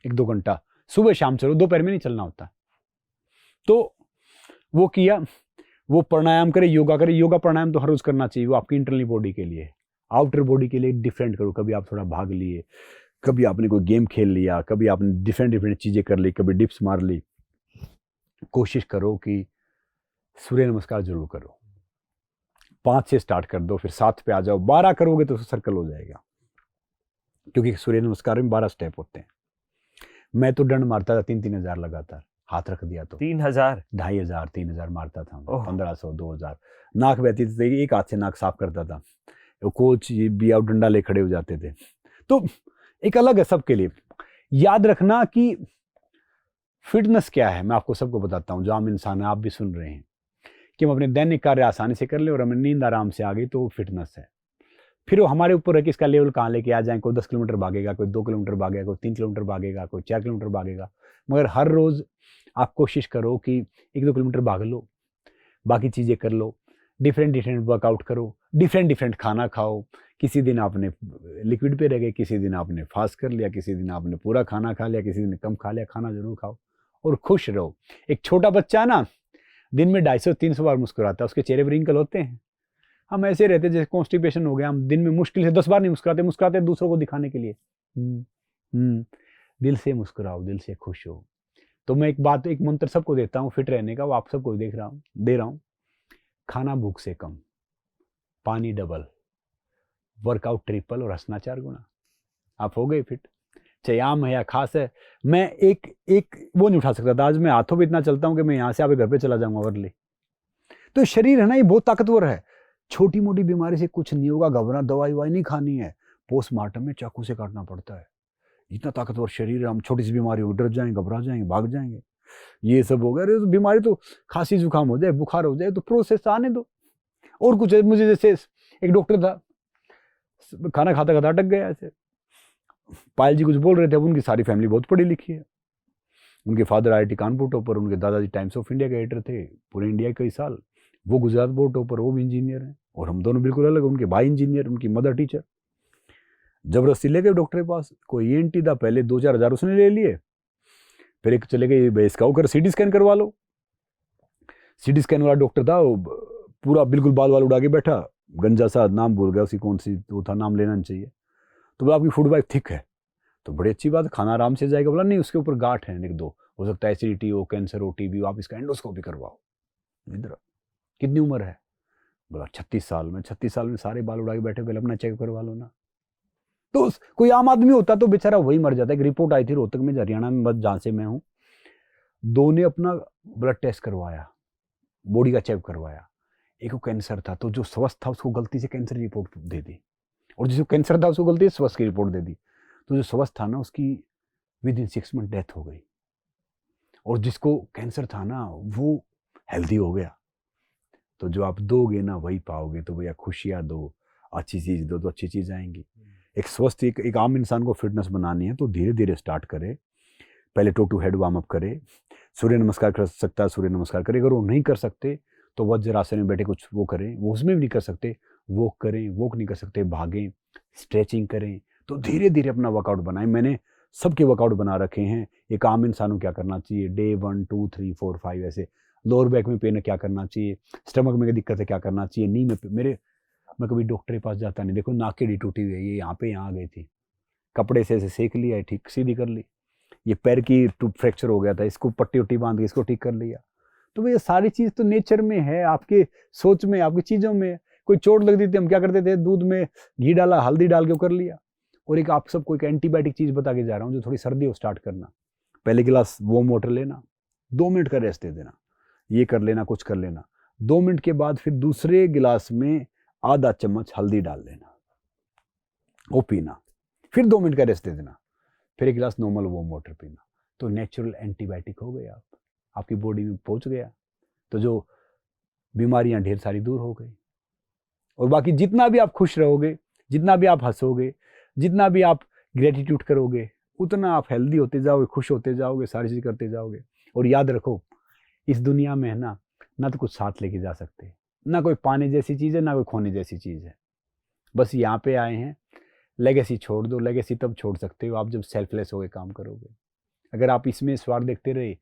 1-2 घंटा, सुबह शाम चलो, दोपहर में नहीं चलना होता। तो वो किया, वो प्राणायाम करे, योगा करे। योगा प्राणायाम तो हर रोज करना चाहिए, वो आपकी इंटरनल बॉडी के लिए। आउटर बॉडी के लिए डिफरेंट करो। कभी आप थोड़ा भाग लिए, कभी आपने कोई गेम खेल लिया, कभी आपने डिफरेंट चीजें कर ली, कभी डिप्स मार ली। कोशिश करो कि सूर्य नमस्कार जरूर करो। 5 से स्टार्ट कर दो, फिर 7 पे आ जाओ। 12 करोगे तो सर्कल हो जाएगा, क्योंकि सूर्य नमस्कार में 12 स्टेप होते हैं। मैं तो दंड मारता था 3-3 हजार लगातार, हाथ रख दिया तो 3000, 2500, 3000 मारता था। 1500, 2000। नाक बहती थी, एक हाथ से नाक साफ करता था। कोच भी आउट डंडा ले खड़े हो जाते थे। तो एक अलग है सबके लिए। याद रखना कि फिटनेस क्या है, मैं आपको सबको बताता हूँ, जो आम इंसान है, आप भी सुन रहे हैं, कि हम अपने दैनिक कार्य आसानी से कर ले और हमें नींद आराम से आ गई तो फिटनेस है। फिर वो हमारे ऊपर है कि इसका लेवल कहाँ लेके आ जाए। कोई 10 किलोमीटर भागेगा, कोई 2 किलोमीटर भागेगा, कोई 3 किलोमीटर भागेगा, कोई 4 किलोमीटर भागेगा। मगर हर रोज़ आप कोशिश करो कि 1-2 किलोमीटर भाग लो, बाकी चीज़ें कर लो, डिफरेंट वर्कआउट करो, डिफरेंट खाना खाओ। किसी दिन आपने लिक्विड पे रह गए, किसी दिन आपने फास्ट कर लिया, किसी दिन आपने पूरा खाना खा लिया, किसी दिन कम खा लिया, खाना ज़रूर खाओ और खुश रहो। एक छोटा बच्चा ना दिन में 250-300 बार मुस्कुराता है, उसके चेहरे पर रिंकल होते हैं। हम ऐसे रहते जैसे कॉन्स्टिपेशन हो गया, हम दिन में मुश्किल से 10 बार नहीं मुस्कुराते दूसरों को दिखाने के लिए। दिल से मुस्कुराओ, दिल से खुश हो। तो मैं एक मंत्र सबको देता हूँ फिट रहने का, वो आप सबको दे रहा हूँ। खाना भूख से कम, पानी डबल, वर्कआउट ट्रिपल और हंसना 4 गुना। आप हो गए फिट। चाहे आम है या खास है। मैं एक वो नहीं उठा सकता था, आज मैं हाथों पे इतना चलता हूँ कि मैं यहाँ से आपके घर पे चला जाऊंगा वर्ली। तो शरीर है ना, ये बहुत ताकतवर है। छोटी मोटी बीमारी से कुछ नहीं होगा, घबरा दवाई नहीं खानी है, पोस्टमार्टम में चाकू से काटना पड़ता है। इतना ताकतवर शरीर है। हम छोटी सी बीमारी हो डर जाएंगे, घबरा जाएंगे, भाग जाएंगे, ये सब हो गया। अरे तो बीमारी तो खांसी जुकाम हो जाए, बुखार हो जाए तो प्रोसेस आने दो। और कुछ मुझे जैसे एक डॉक्टर था, खाना खाता खाता अटक गया ऐसे। पायल जी कुछ बोल रहे थे, अब उनकी सारी फैमिली बहुत पढ़ी लिखी है। उनके फादर IIT कानपुर टॉपर, उनके दादाजी टाइम्स ऑफ इंडिया के एडिटर थे पूरे इंडिया कई साल, वो गुजरात बोर्ड टॉपर, वो भी इंजीनियर हैं। और हम दोनों बिल्कुल अलग। उनके भाई इंजीनियर, उनकी मदर टीचर। जबरदस्ती ले गए डॉक्टर के पास। कोई ENT था, पहले 2-4 हज़ार उसने ले लिए, फिर एक चले गए इसका होकर CT स्कैन करवा लो। CT स्कैन वाला डॉक्टर था, वो पूरा बिल्कुल बाल उड़ा के बैठा, गंजा सा, नाम भूल गया उसकी, कौन सी वो था, नाम लेना नहीं चाहिए। तो बोला आपकी फूड बैग थिक है, तो बड़ी अच्छी बात है, खाना आराम से जाएगा। बोला नहीं, उसके ऊपर गांठ है, 1-2 हो सकता है, एसिडिटी हो, कैंसर हो, TB हो, आप इसका एंडोस्कोपी करवाओ। इधर कितनी उम्र है? बोला 36 साल में। 36 साल में सारे बाल उड़ा के बैठे, पहले अपना चेक करवा लो ना। तो कोई आम आदमी होता तो बेचारा वही मर जाता। एक रिपोर्ट आई थी रोहतक में, हरियाणा में, बस जहाँ से मैं हूँ, 2 ने अपना ब्लड टेस्ट करवाया, बॉडी का चेक करवाया, एक को कैंसर था, तो जो स्वस्थ था उसको गलती से कैंसर रिपोर्ट दे दी, और जिसको कैंसर था उसको गलती से स्वस्थ की रिपोर्ट दे दी। तो जो स्वस्थ था ना, उसकी विदिन 6 मंथ डेथ हो गई, और जिसको कैंसर था ना, वो हेल्दी हो गया। तो जो आप दोगे ना वही पाओगे। तो भैया खुशियाँ दो, अच्छी चीज़ दो तो अच्छी चीज़ आएंगी। एक स्वस्थ एक आम इंसान को फिटनेस बनानी है तो धीरे धीरे स्टार्ट करे। पहले टू हेड वार्म अप करे, सूर्य नमस्कार कर सकता है सूर्य नमस्कार करे। अगर वो नहीं कर सकते तो वज्रासन में बैठे कुछ वो करें, वो उसमें भी नहीं कर सकते वॉक करें, वॉक नहीं कर सकते भागें, स्ट्रेचिंग करें। तो धीरे धीरे अपना वर्कआउट बनाएं। मैंने सबके वर्कआउट बना रखे हैं। एक आम इंसान को क्या करना चाहिए, डे 1 2 3 4 5 ऐसे। लोअर बैक में पेन है, क्या करना चाहिए, स्टमक में दिक्कत है, क्या करना चाहिए, नी में मैं कभी डॉक्टर के पास जाता नहीं। देखो नाक की डी टूटी हुई है, ये यहाँ आ गई थी, कपड़े से ऐसे सेक लिया, ठीक सीधी कर ली। ये पैर की फ्रैक्चर हो गया था, इसको पट्टी उट्टी बांध के इसको ठीक कर लिया। तो भैया सारी चीज़ तो नेचर में है, आपके सोच में, आपकी चीज़ों में। कोई चोट लग रही थी, हम क्या करते थे, दूध में घी डाला, हल्दी डाल के कर लिया। और एक आप सबको एक एंटीबायोटिक चीज़ बता के जा रहा हूँ, जो थोड़ी सर्दी हो स्टार्ट करना। पहले गिलास वार्म वाटर लेना, 2 मिनट का रेस्ट दे देना, ये कर लेना, कुछ कर लेना। 2 मिनट के बाद फिर दूसरे गिलास में आधा चम्मच हल्दी डाल लेना, वो पीना, फिर 2 मिनट का रेस्ट दे देना, फिर 1 गिलास नॉर्मल वार्म वाटर पीना। तो नेचुरल एंटीबायोटिक हो गया, आपकी बॉडी में पहुंच गया। तो जो बीमारियां ढेर सारी दूर हो गई। और बाकी जितना भी आप खुश रहोगे, जितना भी आप हंसोगे, जितना भी आप ग्रेटिट्यूड करोगे, उतना आप हेल्दी होते जाओगे, खुश होते जाओगे, सारी चीज़ करते जाओगे। और याद रखो, इस दुनिया में है ना तो कुछ साथ लेके जा सकते, ना कोई पाने जैसी चीज़ है, ना कोई खोने जैसी चीज़ है। बस यहाँ पे आए हैं, लेगेसी छोड़ दो। लेगेसी तब छोड़ सकते हो आप जब सेल्फलेस होकर काम करोगे। अगर आप इसमें स्वार्थ देखते रहे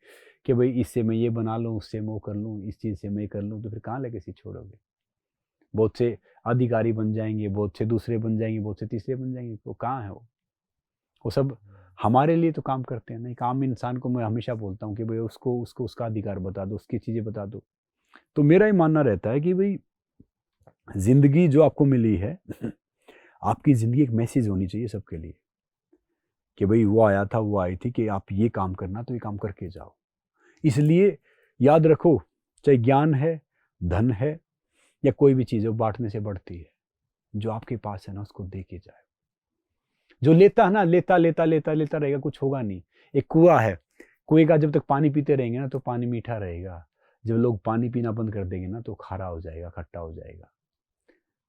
कि भाई इससे मैं ये बना लूँ, उससे मैं वो कर लूँ, इस चीज़ से मैं ये कर लूँ, तो फिर कहाँ लेगेसी छोड़ोगे। बहुत से अधिकारी बन जाएंगे, बहुत से दूसरे बन जाएंगे, बहुत से तीसरे बन जाएंगे, वो कहाँ है वो सब हमारे लिए तो काम करते हैं। नहीं, काम इंसान को मैं हमेशा बोलता हूँ कि भाई उसको उसका अधिकार बता दो, उसकी चीज़ें बता दो। तो मेरा ये मानना रहता है कि भाई जिंदगी जो आपको मिली है, आपकी ज़िंदगी एक मैसेज होनी चाहिए सबके लिए कि भाई वो आया था, वो आई थी कि आप ये काम करना, तो ये काम करके जाओ। इसलिए याद रखो, चाहे ज्ञान है, धन है, या कोई भी चीज़ है, वो बांटने से बढ़ती है। जो आपके पास है ना, उसको दे के जाए। जो लेता है ना, लेता रहेगा, कुछ होगा नहीं। एक कुआं है, कुएं का जब तक पानी पीते रहेंगे ना तो पानी मीठा रहेगा। जब लोग पानी पीना बंद कर देंगे ना तो खारा हो जाएगा, खट्टा हो जाएगा,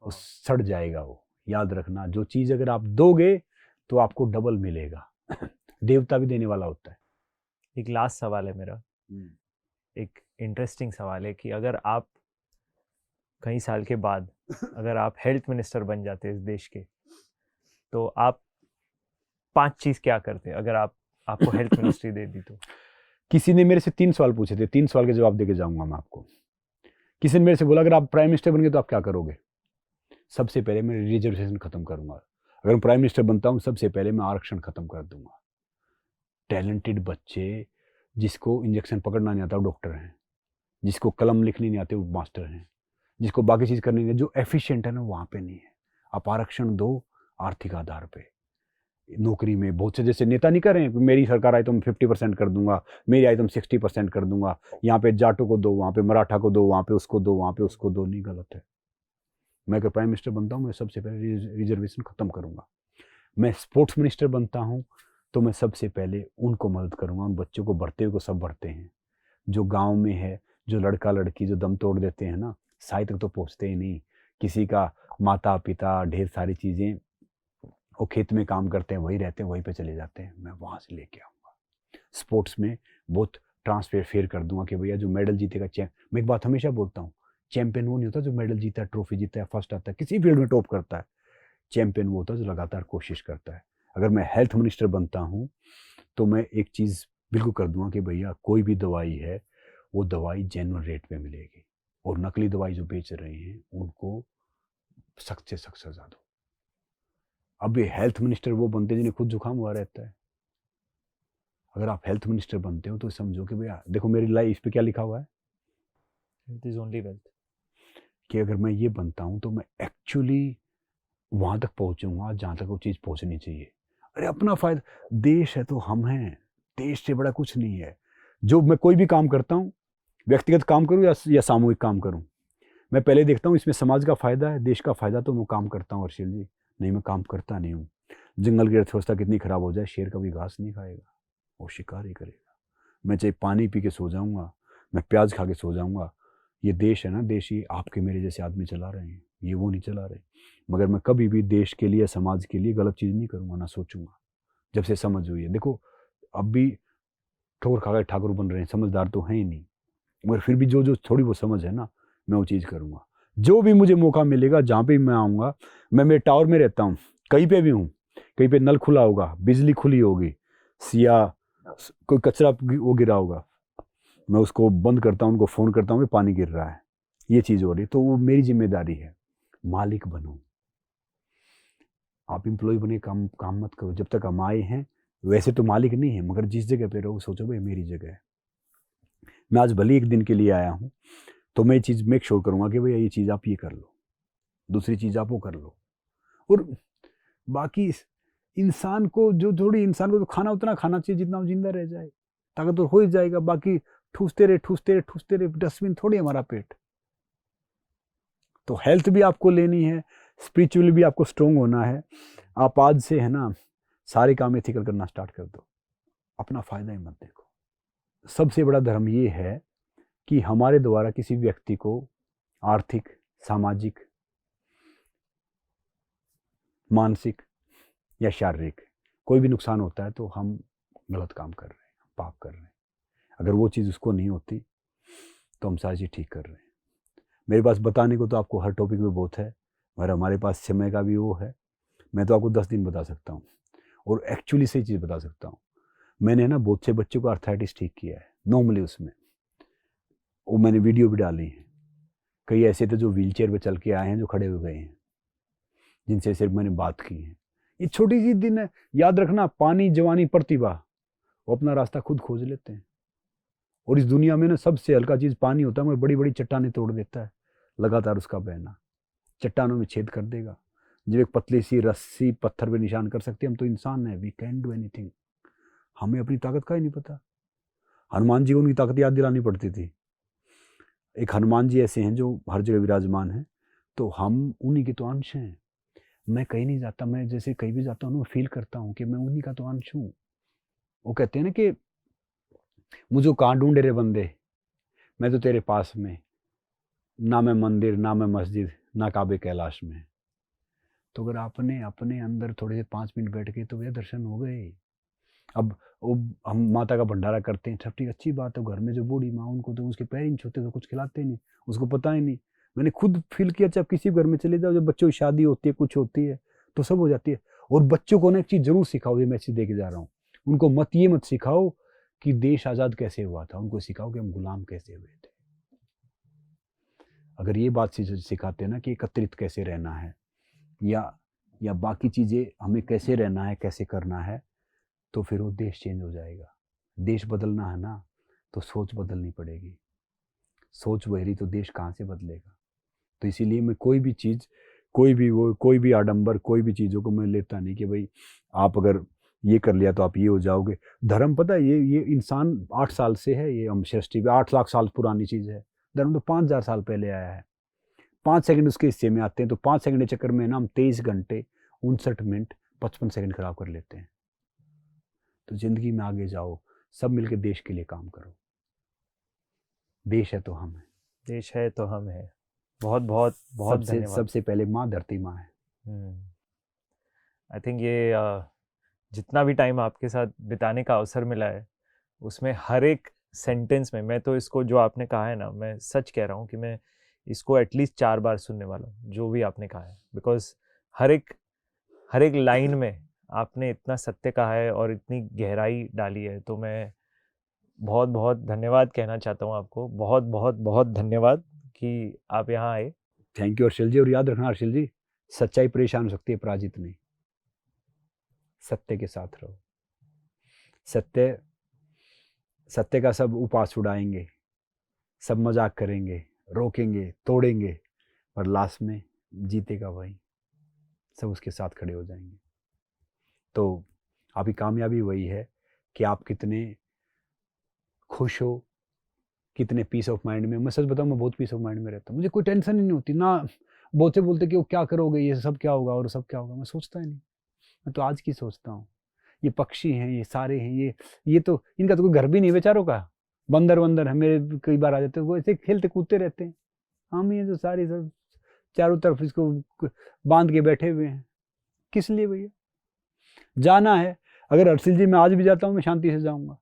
वो सड़ जाएगा वो। याद रखना, जो चीज़ अगर आप दोगे तो आपको डबल मिलेगा। देवता भी देने वाला होता है। एक लास्ट सवाल है मेरा, एक इंटरेस्टिंग सवाल है कि अगर आप कई साल के बाद अगर आप हेल्थ मिनिस्टर बन जाते इस देश के, तो आप 5 चीज क्या करते अगर आपको हेल्थ मिनिस्ट्री दे दी तो? किसी ने मेरे से 3 सवाल पूछे थे, 3 सवाल के जवाब देके जाऊंगा मैं आपको। किसी ने मेरे से बोला अगर आप प्राइम मिनिस्टर बन गए तो आप क्या करोगे? सबसे पहले मैं रिजर्वेशन खत्म करूंगा। अगर मैं प्राइम मिनिस्टर बनता हूं, सबसे पहले मैं आरक्षण खत्म कर दूंगा। टैलेंटेड बच्चे, जिसको इंजेक्शन पकड़ना नहीं आता वो डॉक्टर हैं, जिसको कलम लिखनी नहीं आती वो मास्टर हैं, जिसको बाकी चीज़ करनी नहीं, जो एफिशिएंट है ना वहाँ पे नहीं है। आप आरक्षण दो आर्थिक आधार पे। नौकरी में बहुत से जैसे नेता नहीं कर रहे हैं, मेरी सरकार आई तो मैं 50% कर दूंगा, मेरी आई तो मैं 60% कर दूंगा, यहाँ पे जाटों को दो, वहाँ पे मराठा को दो, वहाँ पे उसको दो, वहाँ पे उसको दो। नहीं, गलत है। मैं अगर प्राइम मिनिस्टर बनता हूँ, मैं सबसे पहले रिजर्वेशन खत्म करूंगा। मैं स्पोर्ट्स मिनिस्टर बनता हूँ तो मैं सबसे पहले उनको मदद करूंगा, उन बच्चों को बढ़ते हुए को सब बढ़ते हैं, जो गांव में है, जो लड़का लड़की जो दम तोड़ देते हैं ना, साई तक तो पहुंचते ही नहीं। किसी का माता पिता ढेर सारी चीज़ें, वो खेत में काम करते हैं, वही रहते हैं, वहीं पे चले जाते हैं, मैं वहाँ से लेके आऊँगा। स्पोर्ट्स में बहुत ट्रांसफर फेयर कर दूंगा कि भैया जो मेडल जीतेगा, मैं एक बात हमेशा बोलता हूँ, चैंपियन वो नहीं होता जो मेडल जीता है, ट्रॉफी जीता है, फर्स्ट आता है, किसी फील्ड में टॉप करता है। चैंपियन वो होता है जो लगातार कोशिश करता है। अगर मैं हेल्थ मिनिस्टर बनता हूँ तो मैं एक चीज़ बिल्कुल कर दूंगा कि भैया कोई भी दवाई है वो दवाई जेन्युइन रेट पे मिलेगी, और नकली दवाई जो बेच रहे हैं उनको सख्त से सख्त सजा दो। अब ये हेल्थ मिनिस्टर वो बनते हैं जिन्हें खुद जुकाम हुआ रहता है। अगर आप हेल्थ मिनिस्टर बनते हो तो समझो कि भैया देखो मेरी लाइफ पे क्या लिखा हुआ है, हेल्थ इज ओनली वेल्थ। कि अगर मैं ये बनता हूँ तो मैं एक्चुअली वहाँ तक पहुँचूंगा जहाँ तक वो चीज़ पहुँचनी चाहिए। अरे अपना फायदा, देश है तो हम हैं, देश से बड़ा कुछ नहीं है। जो मैं कोई भी काम करता हूँ, व्यक्तिगत काम करूँ या सामूहिक काम करूँ, मैं पहले देखता हूँ इसमें समाज का फायदा है, देश का फायदा, तो मैं काम करता हूँ। अर्शिल जी, नहीं मैं काम करता नहीं हूँ। जंगल की अर्थव्यवस्था कितनी खराब हो जाए, शेर कभी घास नहीं खाएगा, वो शिकार ही करेगा। मैं चाहे पानी पी के सो जाऊँगा, मैं प्याज खा के सो जाऊँगा, ये देश है ना, देश ही आपके मेरे जैसे आदमी चला रहे हैं, ये वो नहीं चला रहे। मगर मैं कभी भी देश के लिए, समाज के लिए गलत चीज़ नहीं करूँगा, ना सोचूंगा। जब से समझ हुई है, देखो अब भी ठोकर खा के ठाकुर बन रहे हैं, समझदार तो हैं ही नहीं, मगर फिर भी जो जो थोड़ी वो समझ है ना, मैं वो चीज़ करूँगा। जो भी मुझे मौका मिलेगा, जहाँ पे भी मैं आऊँगा, मैं मेरे टावर में रहता हूँ, कहीं पे भी हूँ, कहीं पे नल खुला होगा, बिजली खुली होगी, या कोई कचरा वो गिरा होगा, मैं उसको बंद करता हूँ, उनको फ़ोन करता हूँ कि पानी गिर रहा है, ये चीज़ हो रही है, तो वो मेरी जिम्मेदारी है। मालिक बनो, आप एम्प्लॉय बने, काम मत करो। जब तक हम आए हैं वैसे तो मालिक नहीं है, मगर जिस जगह पे रहो सोचो भाई मेरी जगह है। मैं आज भले एक दिन के लिए आया हूँ, तो मैं ये चीज़ मेक श्योर करूँगा कि भैया ये चीज़ आप ये कर लो, दूसरी चीज़ आप वो कर लो। और बाकी इंसान को तो खाना उतना खाना चाहिए जितना वो जिंदा रह जाए, ताकत तो हो ही जाएगा। बाकी ठूसते रहे, डस्टबिन थोड़ी हमारा पेट। तो हेल्थ भी आपको लेनी है, स्पिरिचुअली भी आपको स्ट्रोंग होना है। आप आज से है ना सारे काम एथिकल करना स्टार्ट कर दो, अपना फायदा ही मत देखो। सबसे बड़ा धर्म ये है कि हमारे द्वारा किसी व्यक्ति को आर्थिक, सामाजिक, मानसिक या शारीरिक कोई भी नुकसान होता है तो हम गलत काम कर रहे हैं, पाप कर रहे हैं। अगर वो चीज़ उसको नहीं होती तो हम सारी चीज़ ठीक कर रहे हैं। मेरे पास बताने को तो आपको हर टॉपिक में बहुत है, मगर हमारे पास समय का भी वो है। मैं तो आपको 10 दिन बता सकता हूँ और एक्चुअली सही चीज़ बता सकता हूँ। मैंने ना बहुत से बच्चों को आर्थराइटिस ठीक किया है नॉर्मली, उसमें वो मैंने वीडियो भी डाली है। कई ऐसे थे जो व्हीलचेयर पे चल के आए हैं, जो खड़े हो गए हैं, जिनसे सिर्फ मैंने बात की है। ये छोटी सी दिन है, याद रखना, पानी, जवानी, प्रतिभा, वो अपना रास्ता खुद खोज लेते हैं। और इस दुनिया में ना सबसे हल्का चीज़ पानी होता है, मगर बड़ी बड़ी चट्टानें तोड़ देता है। लगातार उसका बहना चट्टानों में छेद कर देगा। जब एक पतली सी रस्सी पत्थर पे निशान कर सकते हैं, हम तो इंसान हैं, वी कैन डू एनीथिंग। हमें अपनी ताकत का ही नहीं पता। हनुमान जी को उनकी ताकत याद दिलानी पड़ती थी। एक हनुमान जी ऐसे हैं जो हर जगह विराजमान हैं, तो हम उन्हीं के तो अंश हैं। मैं कहीं नहीं जाता, मैं जैसे कहीं भी जाता हूँ मैं फील करता हूँ कि मैं उन्हीं का तो अंश हूँ। वो कहते हैं ना कि मुझे कहाँ ढूंढे रे बंदे, मैं तो तेरे पास में, ना मैं मंदिर, ना मैं मस्जिद, ना काबे कैलाश में। तो अगर आपने अपने अंदर थोड़े से 5 मिनट बैठ के तो भैया दर्शन हो गए। अब वो हम माता का भंडारा करते हैं, सब ठीक अच्छी बात है। घर में जो बूढ़ी माँ, उनको तो उसके पैर ही नहीं छूते, तो कुछ खिलाते ही नहीं, उसको पता ही नहीं। मैंने खुद फील किया, जब किसी घर में चले जाओ, जब बच्चों की शादी होती है, कुछ होती है, तो सब हो जाती है। और बच्चों को ना एक चीज़ जरूर सिखाओ, ये मैं चीज़ दे के जा रहा हूँ, उनको ये मत सिखाओ कि देश आज़ाद कैसे हुआ था, उनको सिखाओ कि हम गुलाम कैसे हुए थे। अगर ये बात सिखाते हैं ना कि एकत्रित कैसे रहना है, या बाकी चीज़ें हमें कैसे रहना है, कैसे करना है, तो फिर वो देश चेंज हो जाएगा। देश बदलना है ना, तो सोच बदलनी पड़ेगी। सोच बहरी तो देश कहाँ से बदलेगा। तो इसीलिए मैं कोई भी चीज़, कोई भी आडंबर, कोई भी चीज़ों को मैं लेता नहीं कि भाई आप अगर ये कर लिया तो आप ये हो जाओगे। धर्म पता है, ये इंसान 8 साल से है, ये हम सृष्टि पे 8 लाख साल पुरानी चीज़ है। धर्म तो 5000 साल पहले आया है। 5 सेकंड उसके हिस्से में आते हैं, तो 5 सेकंड के चक्कर में ना हम 23 घंटे 59 मिनट 55 सेकंड खराब कर लेते हैं। तो जिंदगी में आगे जाओ, सब मिलकर देश के लिए काम करो। देश है तो हम है। देश है तो हम है। बहुत बहुत बहुत धन्यवाद। सबसे पहले माँ धरती माँ है। आई थिंक ये जितना भी टाइम आपके साथ बिताने का अवसर मिला है, उसमें हर एक सेंटेंस में, मैं तो इसको जो आपने कहा है ना, मैं सच कह रहा हूँ कि मैं इसको एटलीस्ट 4 बार सुनने वाला हूँ, जो भी आपने कहा है। बिकॉज हर एक लाइन में आपने इतना सत्य कहा है और इतनी गहराई डाली है। तो मैं बहुत बहुत धन्यवाद कहना चाहता हूँ आपको। बहुत बहुत बहुत धन्यवाद कि आप यहाँ आए। थैंक यू हर्षिल जी। और याद रखना हर्षिल जी, सच्चाई परेशान हो सकती है, पराजित नहीं। सत्य के साथ रहो। सत्य का सब उपहास उड़ाएंगे, सब मजाक करेंगे, रोकेंगे, तोड़ेंगे, पर लास्ट में जीतेगा वही। सब उसके साथ खड़े हो जाएंगे। तो आपकी कामयाबी वही है कि आप कितने खुश हो, कितने पीस ऑफ माइंड में। मैं सच बताऊं, मैं बहुत पीस ऑफ माइंड में रहता हूँ। मुझे कोई टेंशन ही नहीं होती ना। बहुत से बोलते कि वो क्या करोगे, ये सब क्या होगा और सब क्या होगा, मैं सोचता ही नहीं। मैं तो आज की सोचता हूँ। ये पक्षी हैं, ये सारे हैं, ये तो इनका तो कोई घर भी नहीं बेचारों का। बंदर है मेरे, कई बार आ जाते हैं, वो ऐसे खेलते कूदते रहते हैं। हम ये जो सारे सब चारों तरफ इसको बांध के बैठे हुए हैं, किस लिए भैया? जाना है। अगर हर्षिल जी मैं आज भी जाता हूँ, मैं शांति से जाऊंगा।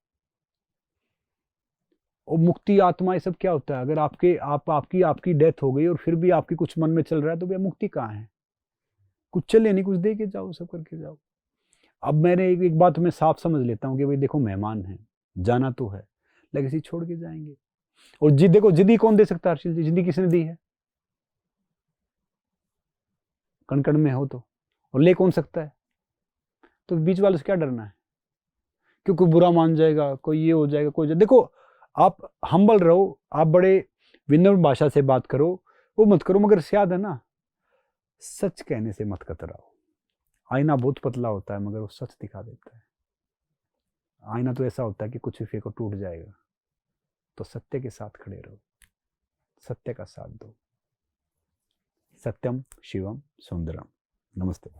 और मुक्ति, आत्मा, ये सब क्या होता है? अगर आपकी डेथ हो गई और फिर भी आपकी कुछ मन में चल रहा है, तो भैया मुक्ति कहाँ है? कुछ चले नहीं, कुछ दे के जाओ, सब करके जाओ। अब मैंने एक बात मैं साफ समझ लेता हूँ कि भाई देखो, मेहमान है, जाना तो है, लेगेसी छोड़ के जाएंगे। और देखो, जिंदगी कौन दे सकता है हर्षिल जी? जिंदगी किसने दी है? कण कण में हो तो। और ले कौन सकता है? तो बीच वाले से क्या डरना है? क्योंकि बुरा मान जाएगा, कोई ये हो जाएगा, कोई देखो, आप हम्बल रहो, आप बड़े विनम्र भाषा से बात करो, वो मत करो। मगर याद है ना, सच कहने से मत कतराओ। आईना बहुत पतला होता है, मगर वो सच दिखा देता है। आईना तो ऐसा होता है कि कुछ भी फेंको टूट जाएगा। तो सत्य के साथ खड़े रहो, सत्य का साथ दो। सत्यम शिवम सुंदरम। नमस्ते।